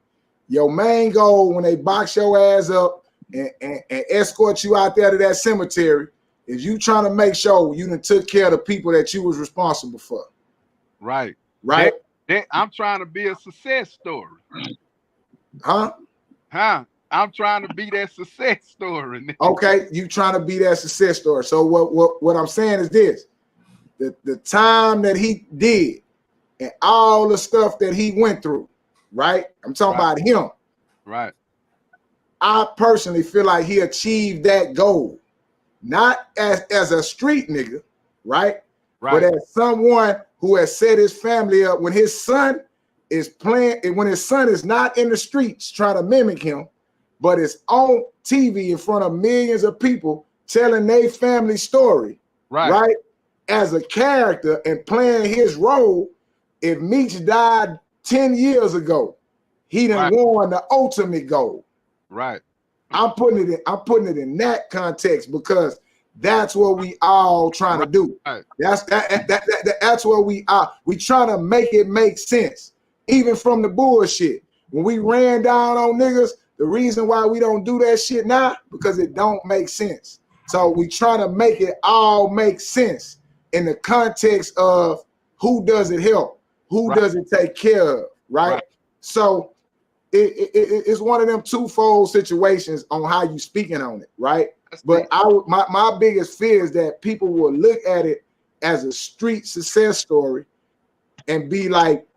Your main goal when they box your ass up and escort you out there to that cemetery is you trying to make sure you done took care of the people that you was responsible for. Right. Right? I'm trying to be a success story. Huh? I'm trying to be that success story. Okay, you trying to be that success story. So what I'm saying is this. The time that he did and all the stuff that he went through, right? I'm talking about him. Right. I personally feel like he achieved that goal. Not as a street nigga, right? But as someone who has set his family up when his son is playing, when his son is not in the streets trying to mimic him, but is on TV in front of millions of people telling their family story, right? As a character and playing his role. If Meech died 10 years ago, he done won the ultimate goal. Right. I'm putting it in that context because that's what we all trying to do. Right. That's what we are. We trying to make it make sense, even from the bullshit. When we ran down on niggas, the reason why we don't do that shit now because it don't make sense. So we trying to make it all make sense in the context of who does it help, who does it take care of, right? So it's one of them twofold situations on how you speaking on it, right? But my biggest fear is that people will look at it as a street success story and be like,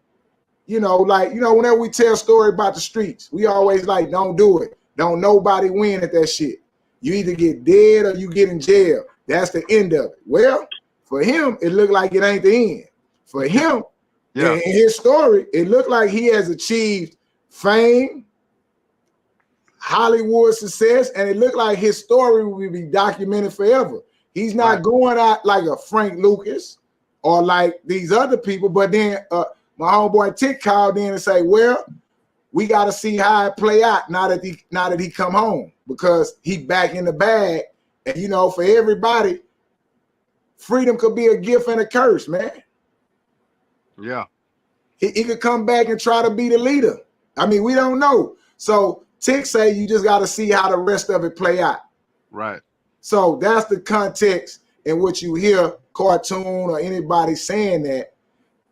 whenever we tell a story about the streets, we always like, don't do it. Don't nobody win at that shit. You either get dead or you get in jail. That's the end of it. Well, for him, it looked like it ain't the end. For him, in his story, it looked like he has achieved fame, Hollywood success, and it looked like his story will be documented forever. He's not going out like a Frank Lucas or like these other people, but then my homeboy Tick called in and say, well, we got to see how it play out now that he come home because he back in the bag. And, for everybody, freedom could be a gift and a curse, man. Yeah. He could come back and try to be the leader. I mean, we don't know. So Tick say you just got to see how the rest of it play out. Right. So that's the context in which you hear cartoon or anybody saying that.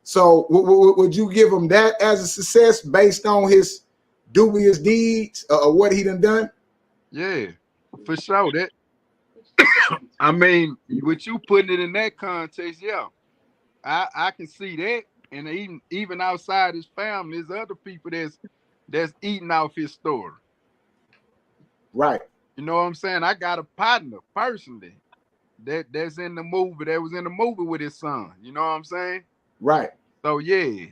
So would you give him that as a success based on his dubious deeds or what he done? Yeah, for sure. That I mean, with you putting it in that context, yeah, I can see that. And even outside his family, there's other people that's eating off his story. Right. You know what I'm saying? I got a partner personally that's in the movie, that was in the movie with his son. You know what I'm saying? Right. So yeah.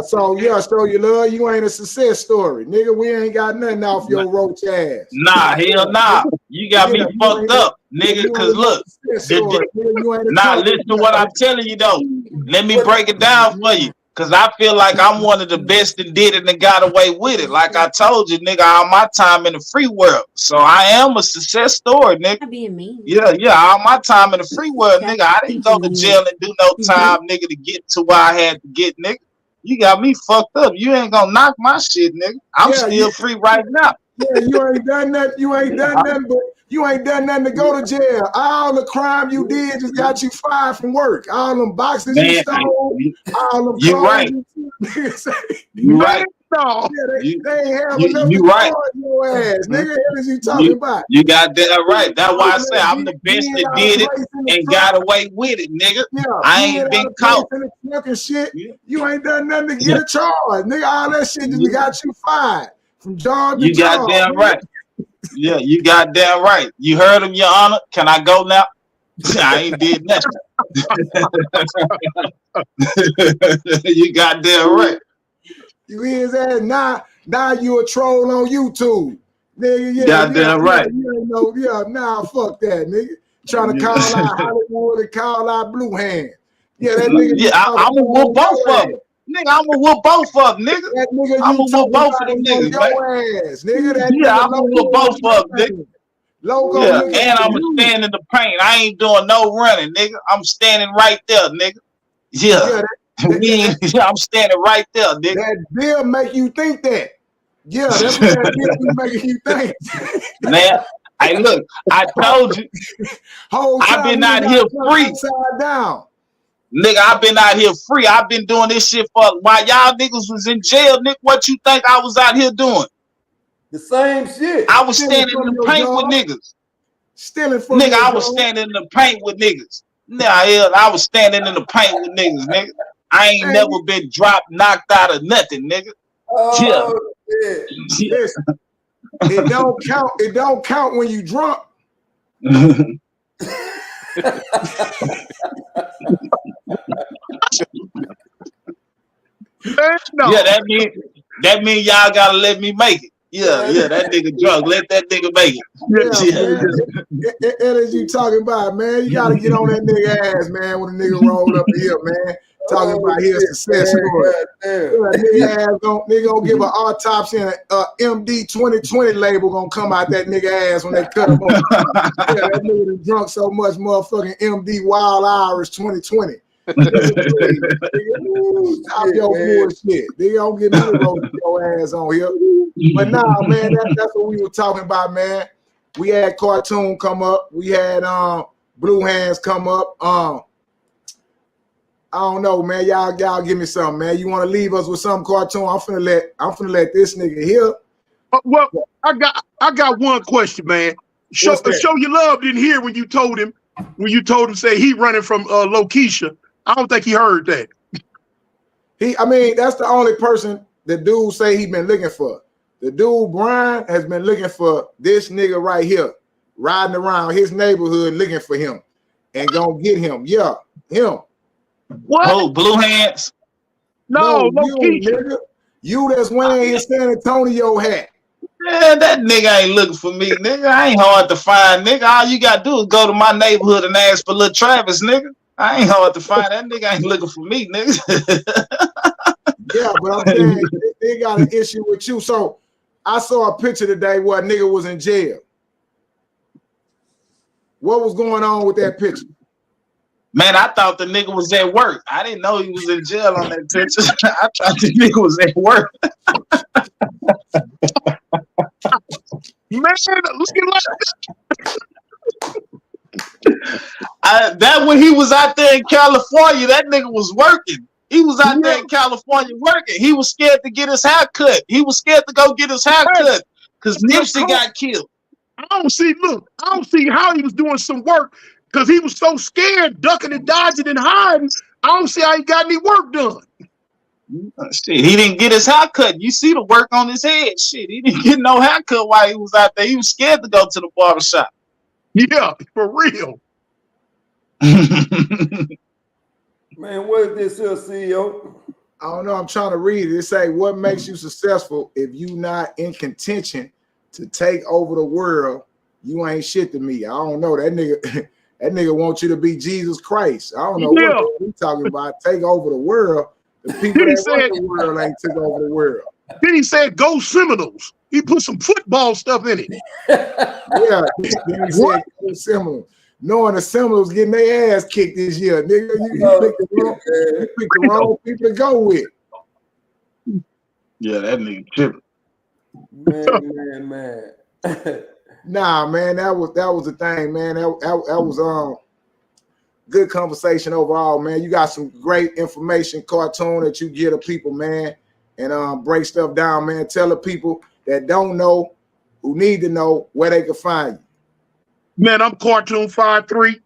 So you love, you ain't a success story. Nigga, we ain't got nothing off your roach ass. Nah, hell nah. You got me fucked up, nigga, cause look. Listen to what I'm telling you though. Let me break it down for you. Cause I feel like I'm one of the best that did it and got away with it. Like I told you, nigga, all my time in the free world. So I am a success story, nigga. Being mean. Yeah, all my time in the free world, nigga. I didn't go to jail and do no time, nigga, to get to where I had to get, nigga. You got me fucked up. You ain't gonna knock my shit, nigga. I'm still free right now. Yeah, you ain't done nothing. You ain't done nothing, but you ain't done nothing to go to jail. All the crime you did just got you fired from work. All them boxes you stole, all them you right. You right. No, they ain't have enough to right. your ass. Nigga, what is you talking about? You got that right. That's why I say I'm the best that did it and got away with it, nigga. Yeah, I ain't been caught. Shit. You ain't done nothing to get a charge. Nigga, all that shit just got you fired from job to job. You got damn right. Yeah, you got damn right. You heard him, Your Honor. Can I go now? I ain't did nothing. You got damn right. You his ass now you a troll on YouTube. Nigga, goddamn right. You ain't no, fuck that, nigga. Trying to call out Hollywood and call out Blue Hand. Yeah, that nigga. Yeah, I'm gonna whoop both of them. Nigga, I'm gonna whoop both of them, nigga. That nigga I'm you gonna whoop talking both about of them is on niggas, man. your ass, nigga. That Yeah, nigga I'm gonna whoop both of them, nigga. Logo Yeah, nigga. and I'm gonna stand in the paint. I ain't doing no running, nigga. I'm standing right there, nigga. Yeah. I'm standing right there, nigga. That bill make you think that. Yeah, that's what that bill be making you think. Man, hey, look, I told you, I've been out here free. Upside down. Nigga, I've been out here free. I've been doing this shit for while y'all niggas was in jail, nigga. What you think I was out here doing? The same shit. I was standing in the paint with niggas. Stealing from nigga, I was standing in the paint with niggas. Nah, hell, I was standing in the paint with niggas, nigga. I ain't never been dropped, knocked out of nothing, nigga. Oh, yeah. Listen, it don't count. It don't count when you drunk. Yeah, that mean y'all gotta let me make it. Yeah, that nigga drunk. Let that nigga make it. Yeah. And as you talking about, man, you gotta get on that nigga ass, man, when the nigga rolled up here, man. Talking about his success story. Nigga gonna give an autopsy and a MD 2020 label gonna come out that nigga ass when they cut him off. Yeah, that nigga done drunk so much motherfucking MD Wild Irish 2020. Stop your bullshit. They don't get none of those your ass on here. But nah, man, that's what we were talking about, man. We had Cartoon come up. We had Blue Hands come up. I don't know, man. Y'all give me something, man. You want to leave us with some Cartoon? I'm finna let this nigga here. Well, I got one question, man. Show your love didn't hear when you told him say he running from Lokisha. I don't think he heard that. I mean, that's the only person the dude say he been looking for. The dude Brian has been looking for this nigga right here, riding around his neighborhood looking for him, and gonna get him. Yeah, him. What? Oh, Blue Hands? No, you nigga. You that's wearing his San Antonio hat. Man, that nigga ain't looking for me, nigga. I ain't hard to find, nigga. All you gotta do is go to my neighborhood and ask for Lil Travis, nigga. I ain't hard to find. That nigga ain't looking for me, nigga. Yeah, but I'm saying they got an issue with you. So I saw a picture today where a nigga was in jail. What was going on with that picture? Man, I thought the nigga was at work. I didn't know he was in jail on that picture. I thought the nigga was at work. Man, looking like that when he was out there in California, that nigga was working. He was out there in California working. He was scared to get his hair cut. He was scared to go get his hair cut because Nipsey got killed. I don't see how he was doing some work because he was so scared, ducking and dodging and hiding. I don't see how he got any work done. Shit, he didn't get his hair cut. You see the work on his head. Shit, he didn't get no haircut while he was out there. He was scared to go to the barbershop. Yeah, for real. Man, what is this here, CEO? I don't know. I'm trying to read it. It say, what makes you successful if you not in contention to take over the world? You ain't shit to me. I don't know. That nigga wants you to be Jesus Christ. I don't know what we talking about. Take over the world. The people that run the world ain't took over the world. Then he said, go Seminoles. He put some football stuff in it. Yeah. Then he said, go Seminoles. Knowing the Seminoles getting their ass kicked this year. Nigga, you picked the wrong people to go with. Yeah, that nigga tripping. Man. Nah, man, that was the thing, man. That was good conversation overall, man. You got some great information, Cartoon, that you give to people, man, and break stuff down, man. Tell the people that don't know, who need to know, where they can find you. Man, I'm Cartoon 53.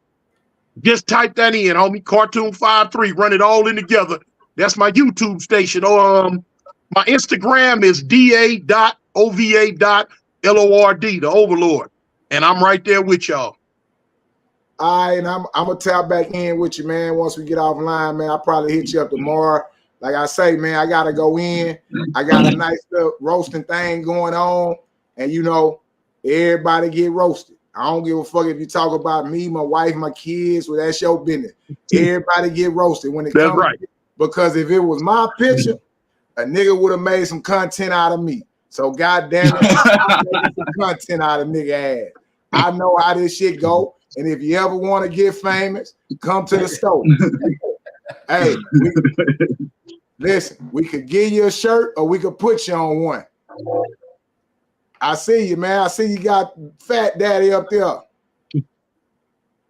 Just type that in, homie. Cartoon 53. Run it all in together. That's my YouTube station. My Instagram is da.ova.lord, the Overlord, and I'm right there with y'all. All right, and I'm gonna tap back in with you, man. Once we get offline, man, I'll probably hit you up tomorrow. Like I say, man, I gotta go in. I got a nice little roasting thing going on, and you know, everybody get roasted. I don't give a fuck if you talk about me, my wife, my kids. Well, that's your business. Everybody get roasted when it comes. Right. because if it was my picture, a nigga would have made some content out of me. So goddamn it, I'm making some content out of nigga ass. I know how this shit go, and if you ever want to get famous, come to the store. Hey, listen, we could give you a shirt or we could put you on one. I see you, man. I see you got Fat Daddy up there.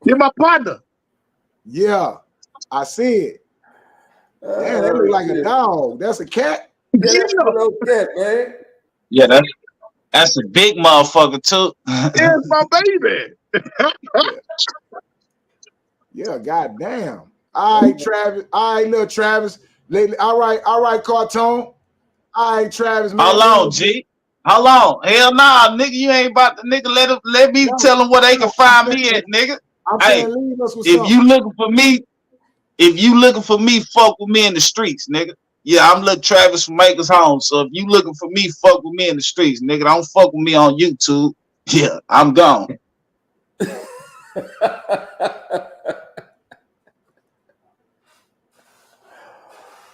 You're my partner. Yeah, I see it. Man, that look like a dog. That's a cat. Yeah, that's a little cat, man. Yeah, that's a big motherfucker too. It's my baby. Yeah, goddamn. All right, Travis. All right, little Travis. All right, Cartoon. All right, Travis, man. How long, G? How long? Hell nah, nigga. You ain't about to nigga. Let me tell them where they can find me at, nigga. I'm Hey, saying leave us with if something. you looking for me, fuck with me in the streets, nigga. Yeah, I'm little Travis from Makers Home. So if you looking for me, fuck with me in the streets, nigga. Don't fuck with me on YouTube. Yeah, I'm gone.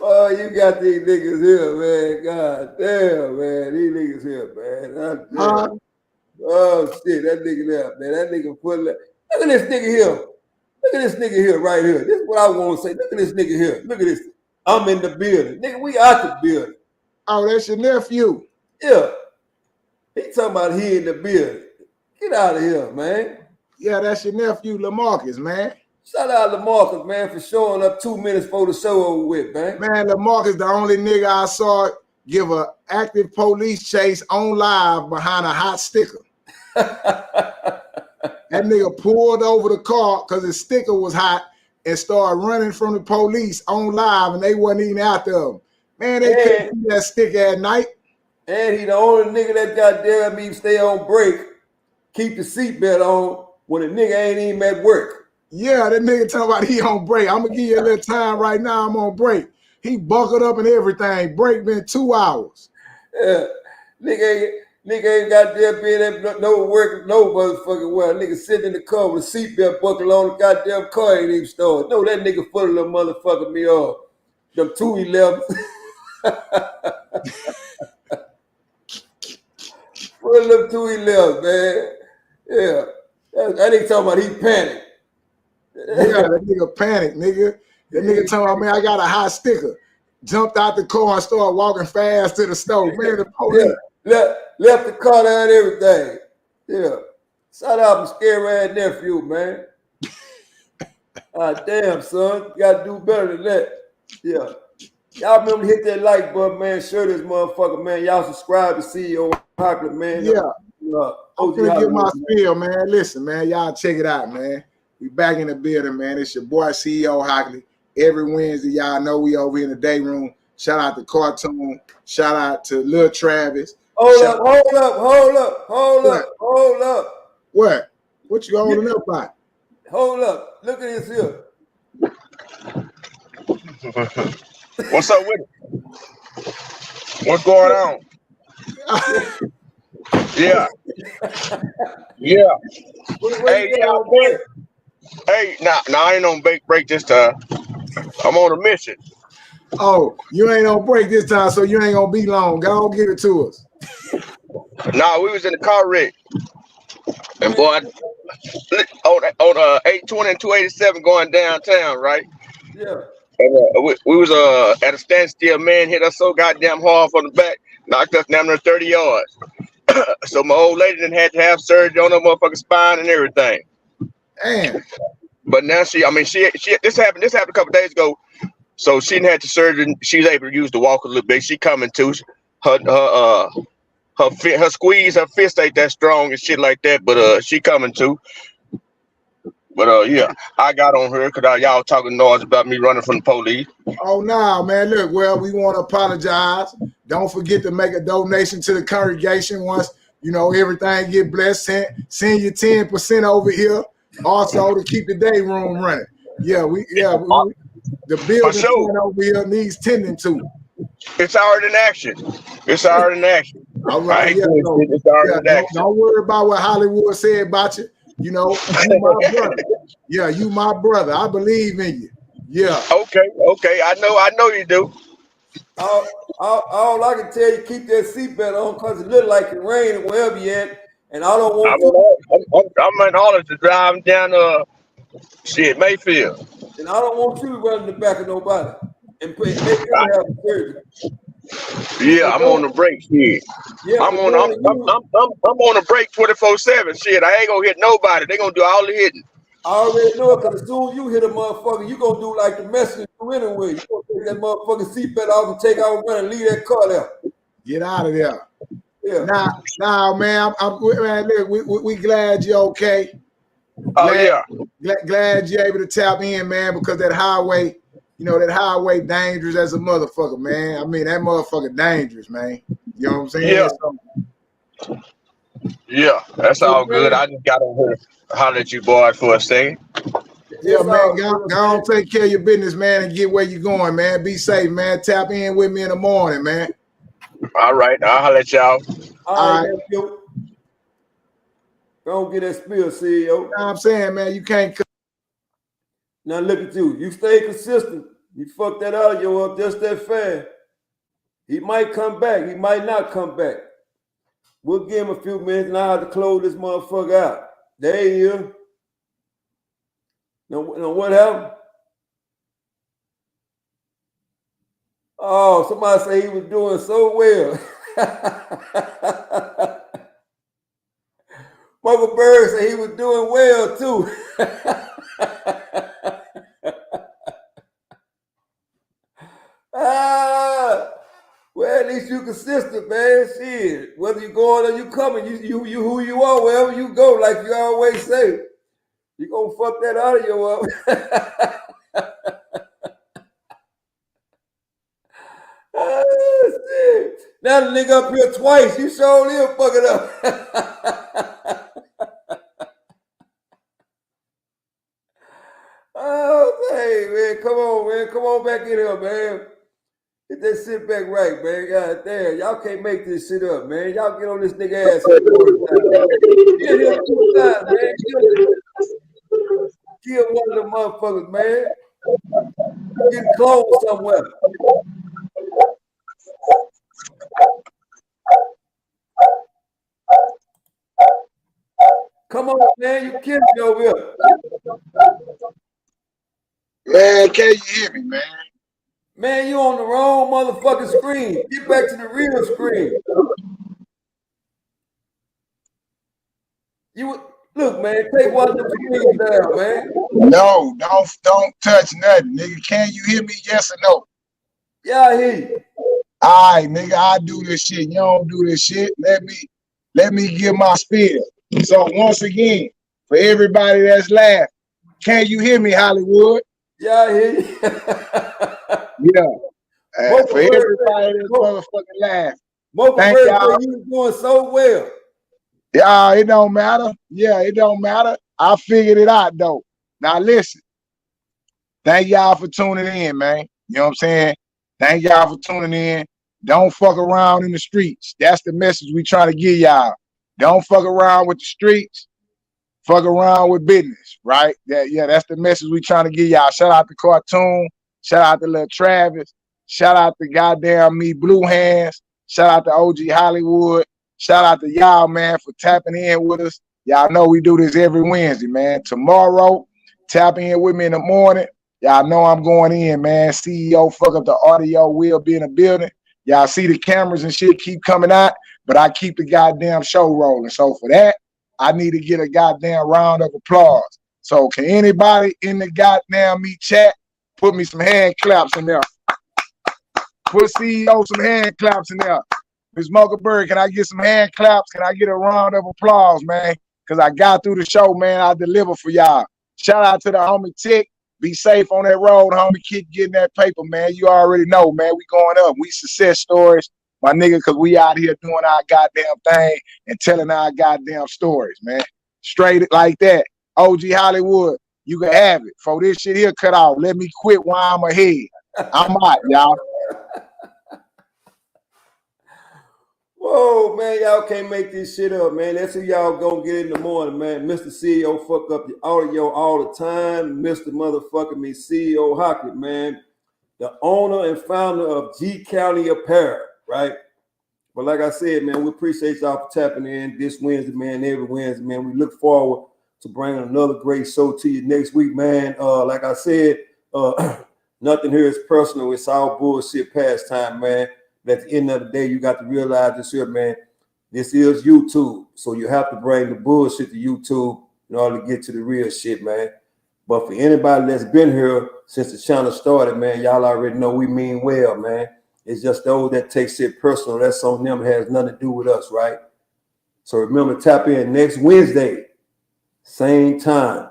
Oh, you got these niggas here, man. God damn, man. These niggas here, man. Oh, shit. That nigga there, man. That nigga put. Look at this nigga here. Look at this nigga here right here. This is what I want to say. Look at this nigga here. Look at this. I'm in the building. Nigga, we out the building. Oh, that's your nephew. Yeah. He talking about he in the building. Get out of here, man. Yeah, that's your nephew, LaMarcus, man. Shout out LaMarcus, man, for showing up 2 minutes before the show over with, man. Man, LaMarcus, the only nigga I saw give a active police chase on live behind a hot sticker. That nigga pulled over the car because his sticker was hot and started running from the police on live, and they wasn't even after him. Man, they couldn't see that sticker at night. And he the only nigga that goddamn me stay on break, keep the seatbelt on when a nigga ain't even at work. Yeah, that nigga talking about he on break. I'm gonna give you a little time right now. I'm on break. He buckled up and everything. Break been 2 hours. Yeah, nigga ain't goddamn been at no work, no motherfucking well. Nigga sitting in the car with a seatbelt buckled on, the goddamn car ain't even started. No, that nigga full of them motherfucking me off. Them 211s. Full of them 211s, man. Yeah, that nigga talking about he panicked. Yeah, that nigga panicked, nigga. That nigga talking about, man, I got a hot sticker. Jumped out the car and started walking fast to the stove. Man, the police. Yeah, left the car there and everything. Yeah. Shout out my scary ass nephew, man. Damn, son. You gotta do better than that. Yeah. Y'all remember to hit that like button, man. Share this motherfucker, man. Y'all subscribe to CEO Hockley, man. Yeah. I'm gonna get my spiel, man. Listen, man, y'all check it out, man. We back in the building, man. It's your boy CEO Hockley. Every Wednesday, y'all know we over in the day room. Shout out to Cartoon. Shout out to Lil Travis. Hold up. What? What you holding up by? Hold up. Look at this here. What's up with it? What's going on? Yeah. Hey, nah, I ain't on break this time. I'm on a mission. Oh, you ain't on break this time, so you ain't gonna be long. Go on, give it to us. Nah, we was in the car wreck. And boy, on 820 and 287 going downtown, right? Yeah. And, we was at a standstill. Man hit us so goddamn hard from the back, knocked us down to 30 yards. So my old lady done had to have surgery on her motherfucking spine and everything. Damn. But now she this happened a couple days ago. So she didn't have the surgery. She's able to use the walk a little bit. She coming to her squeeze, her fist ain't that strong and shit like that. But she coming to. But yeah, I got on her because y'all talking noise about me running from the police. Oh no, man! Look, well, we want to apologize. Don't forget to make a donation to the congregation once everything get blessed. Send your 10% over here. Also to keep the day room running. The building over here needs tending to. It's already in action. All right, don't worry about what Hollywood said about you. You my brother. Yeah, you my brother. I believe in you. Yeah. Okay. I know you do. All I can tell you, keep that seatbelt on because it look like it raining wherever you at, and I don't want you. I'm in order to drive down Mayfield. And I don't want you to run in the back of nobody and make them have a surgery. Yeah, I'm on the break shit. Yeah, I'm on the break 24/7. Shit, I ain't gonna hit nobody. They gonna do all the hitting. I already know it because as soon as you hit a motherfucker, you gonna do like the messenger anyway. You gonna take that motherfucking seatbelt off and take out and run and leave that car there. Get out of there. Yeah. Nah, man. Man, look, we glad you're okay. Glad you're able to tap in, man, because that highway, that highway dangerous as a motherfucker, man. I mean, that motherfucker dangerous, man. You know what I'm saying? Yeah, that's all good. I just got over here to holler at you boys for a second. Yeah, man. Go on, take care of your business, man, and get where you're going, man. Be safe, man. Tap in with me in the morning, man. All right, I'll holler at y'all. All right. Don't get that spill, CEO. You know what I'm saying, man, you can't. Now look at you. You stay consistent. You fuck that audio up just that fast. He might come back. He might not come back. We'll give him a few minutes and I have to close this motherfucker out. There he is. Now what happened? Oh, somebody say he was doing so well. Michael Bird said he was doing well too. Well, at least you consistent, man. Shit. Whether you going or you coming, you who you are, wherever you go, like you always say. You gonna fuck that audio up. Oh, shit. Now the nigga up here twice. You sure live fuck it up. Oh, hey, man. Come on, man. Come on back in here, man. Get that shit back right, man. God damn. Y'all can't make this shit up, man. Y'all get on this nigga ass here Get him 2 times, man. Kill one of them motherfuckers, man. Get close somewhere. Come on, man. You kidding me over here. Man, can you hear me, man? Man, you on the wrong motherfucking screen. Get back to the real screen. Look, man, take one of them screens down, man. No, don't touch nothing, nigga. Can you hear me? Yes or no? Yeah, I hear you. All right, nigga, I do this shit. You don't do this shit. Let me give my spiel. So once again, for everybody that's laughing, can you hear me, Hollywood? Yeah, I hear you. Yeah. For everybody that's motherfucking laughing. Thank y'all. You doing so well. Yeah, it don't matter. Yeah, it don't matter. I figured it out though. Now listen. Thank y'all for tuning in, man. You know what I'm saying? Thank y'all for tuning in. Don't fuck around in the streets. That's the message we trying to give y'all. Don't fuck around with the streets. Fuck around with business, right? That's the message we trying to give y'all. Shout out to Cartoon. Shout out to Lil Travis. Shout out to goddamn me Blue Hands. Shout out to OG Hollywood. Shout out to y'all, man, for tapping in with us. Y'all know we do this every Wednesday, man. Tomorrow, tap in with me in the morning. Y'all know I'm going in, man. CEO, fuck up the audio. We'll be in the building. Y'all see the cameras and shit keep coming out, but I keep the goddamn show rolling. So for that, I need to get a goddamn round of applause. So can anybody in the goddamn me chat put me some hand claps in there? Put CEO some hand claps in there. Ms. Bird, can I get some hand claps? Can I get a round of applause, man? Because I got through the show, man. I deliver for y'all. Shout out to the homie Tick. Be safe on that road, homie. Keep getting that paper, man. You already know, man. We going up. We success stories, my nigga, because we out here doing our goddamn thing and telling our goddamn stories, man. Straight like that. OG Hollywood, you can have it. For this shit here cut off, let me quit while I'm ahead. I'm out, y'all. Whoa, man, y'all can't make this shit up, man. That's who y'all gonna get in the morning, man. Mr. CEO fuck up the audio all the time. Mr. Motherfucking me, CEO Hockley, man. The owner and founder of G County Apparel, right? But like I said, man, we appreciate y'all for tapping in this Wednesday, man, every Wednesday, man. We look forward to bringing another great show to you next week, man. Like I said, nothing here is personal. It's all bullshit pastime, man. But at the end of the day, you got to realize this here, man. This is YouTube. So you have to bring the bullshit to YouTube in order to get to the real shit, man. But for anybody that's been here since the channel started, man, y'all already know we mean well, man. It's just those that take shit personal. That's on them. It has nothing to do with us, right? So remember, tap in next Wednesday, same time,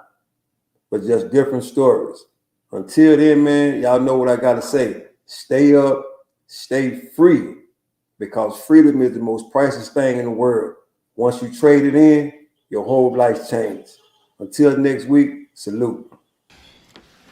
but just different stories. Until then, man, y'all know what I got to say. Stay up, stay free, because freedom is the most priceless thing in the world. Once you trade it in, your whole life changes. Until next week, salute.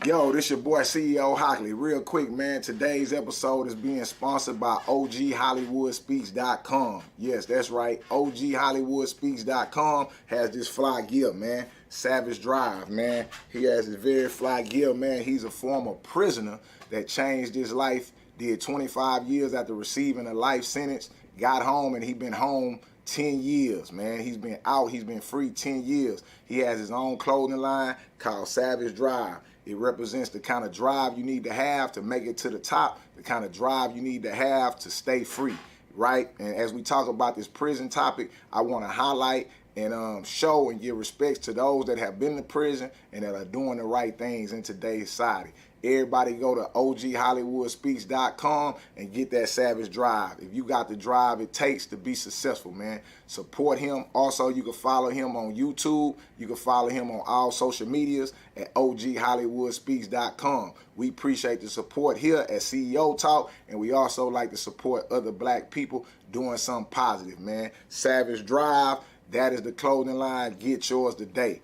Yo, this your boy CEO Hockley. Real quick, man, today's episode is being sponsored by OGHollywoodspeaks.com. Yes, that's right. OGHollywoodspeaks.com has this fly gear, man. Savage Drive, man. He has this very fly gear, man. He's a former prisoner that changed his life, did 25 years after receiving a life sentence, got home, and he been home 10 years, man. He's been out, he's been free 10 years. He has his own clothing line called Savage Drive. It represents the kind of drive you need to have to make it to the top, the kind of drive you need to have to stay free, right? And as we talk about this prison topic, I want to highlight and show and give respects to those that have been to prison and that are doing the right things in today's society. Everybody go to OGHollywoodspeaks.com and get that Savage Drive. If you got the drive it takes to be successful, man, support him. Also, you can follow him on YouTube. You can follow him on all social medias at OGHollywoodspeaks.com. We appreciate the support here at CEO Talk, and we also like to support other black people doing something positive, man. Savage Drive, that is the clothing line. Get yours today.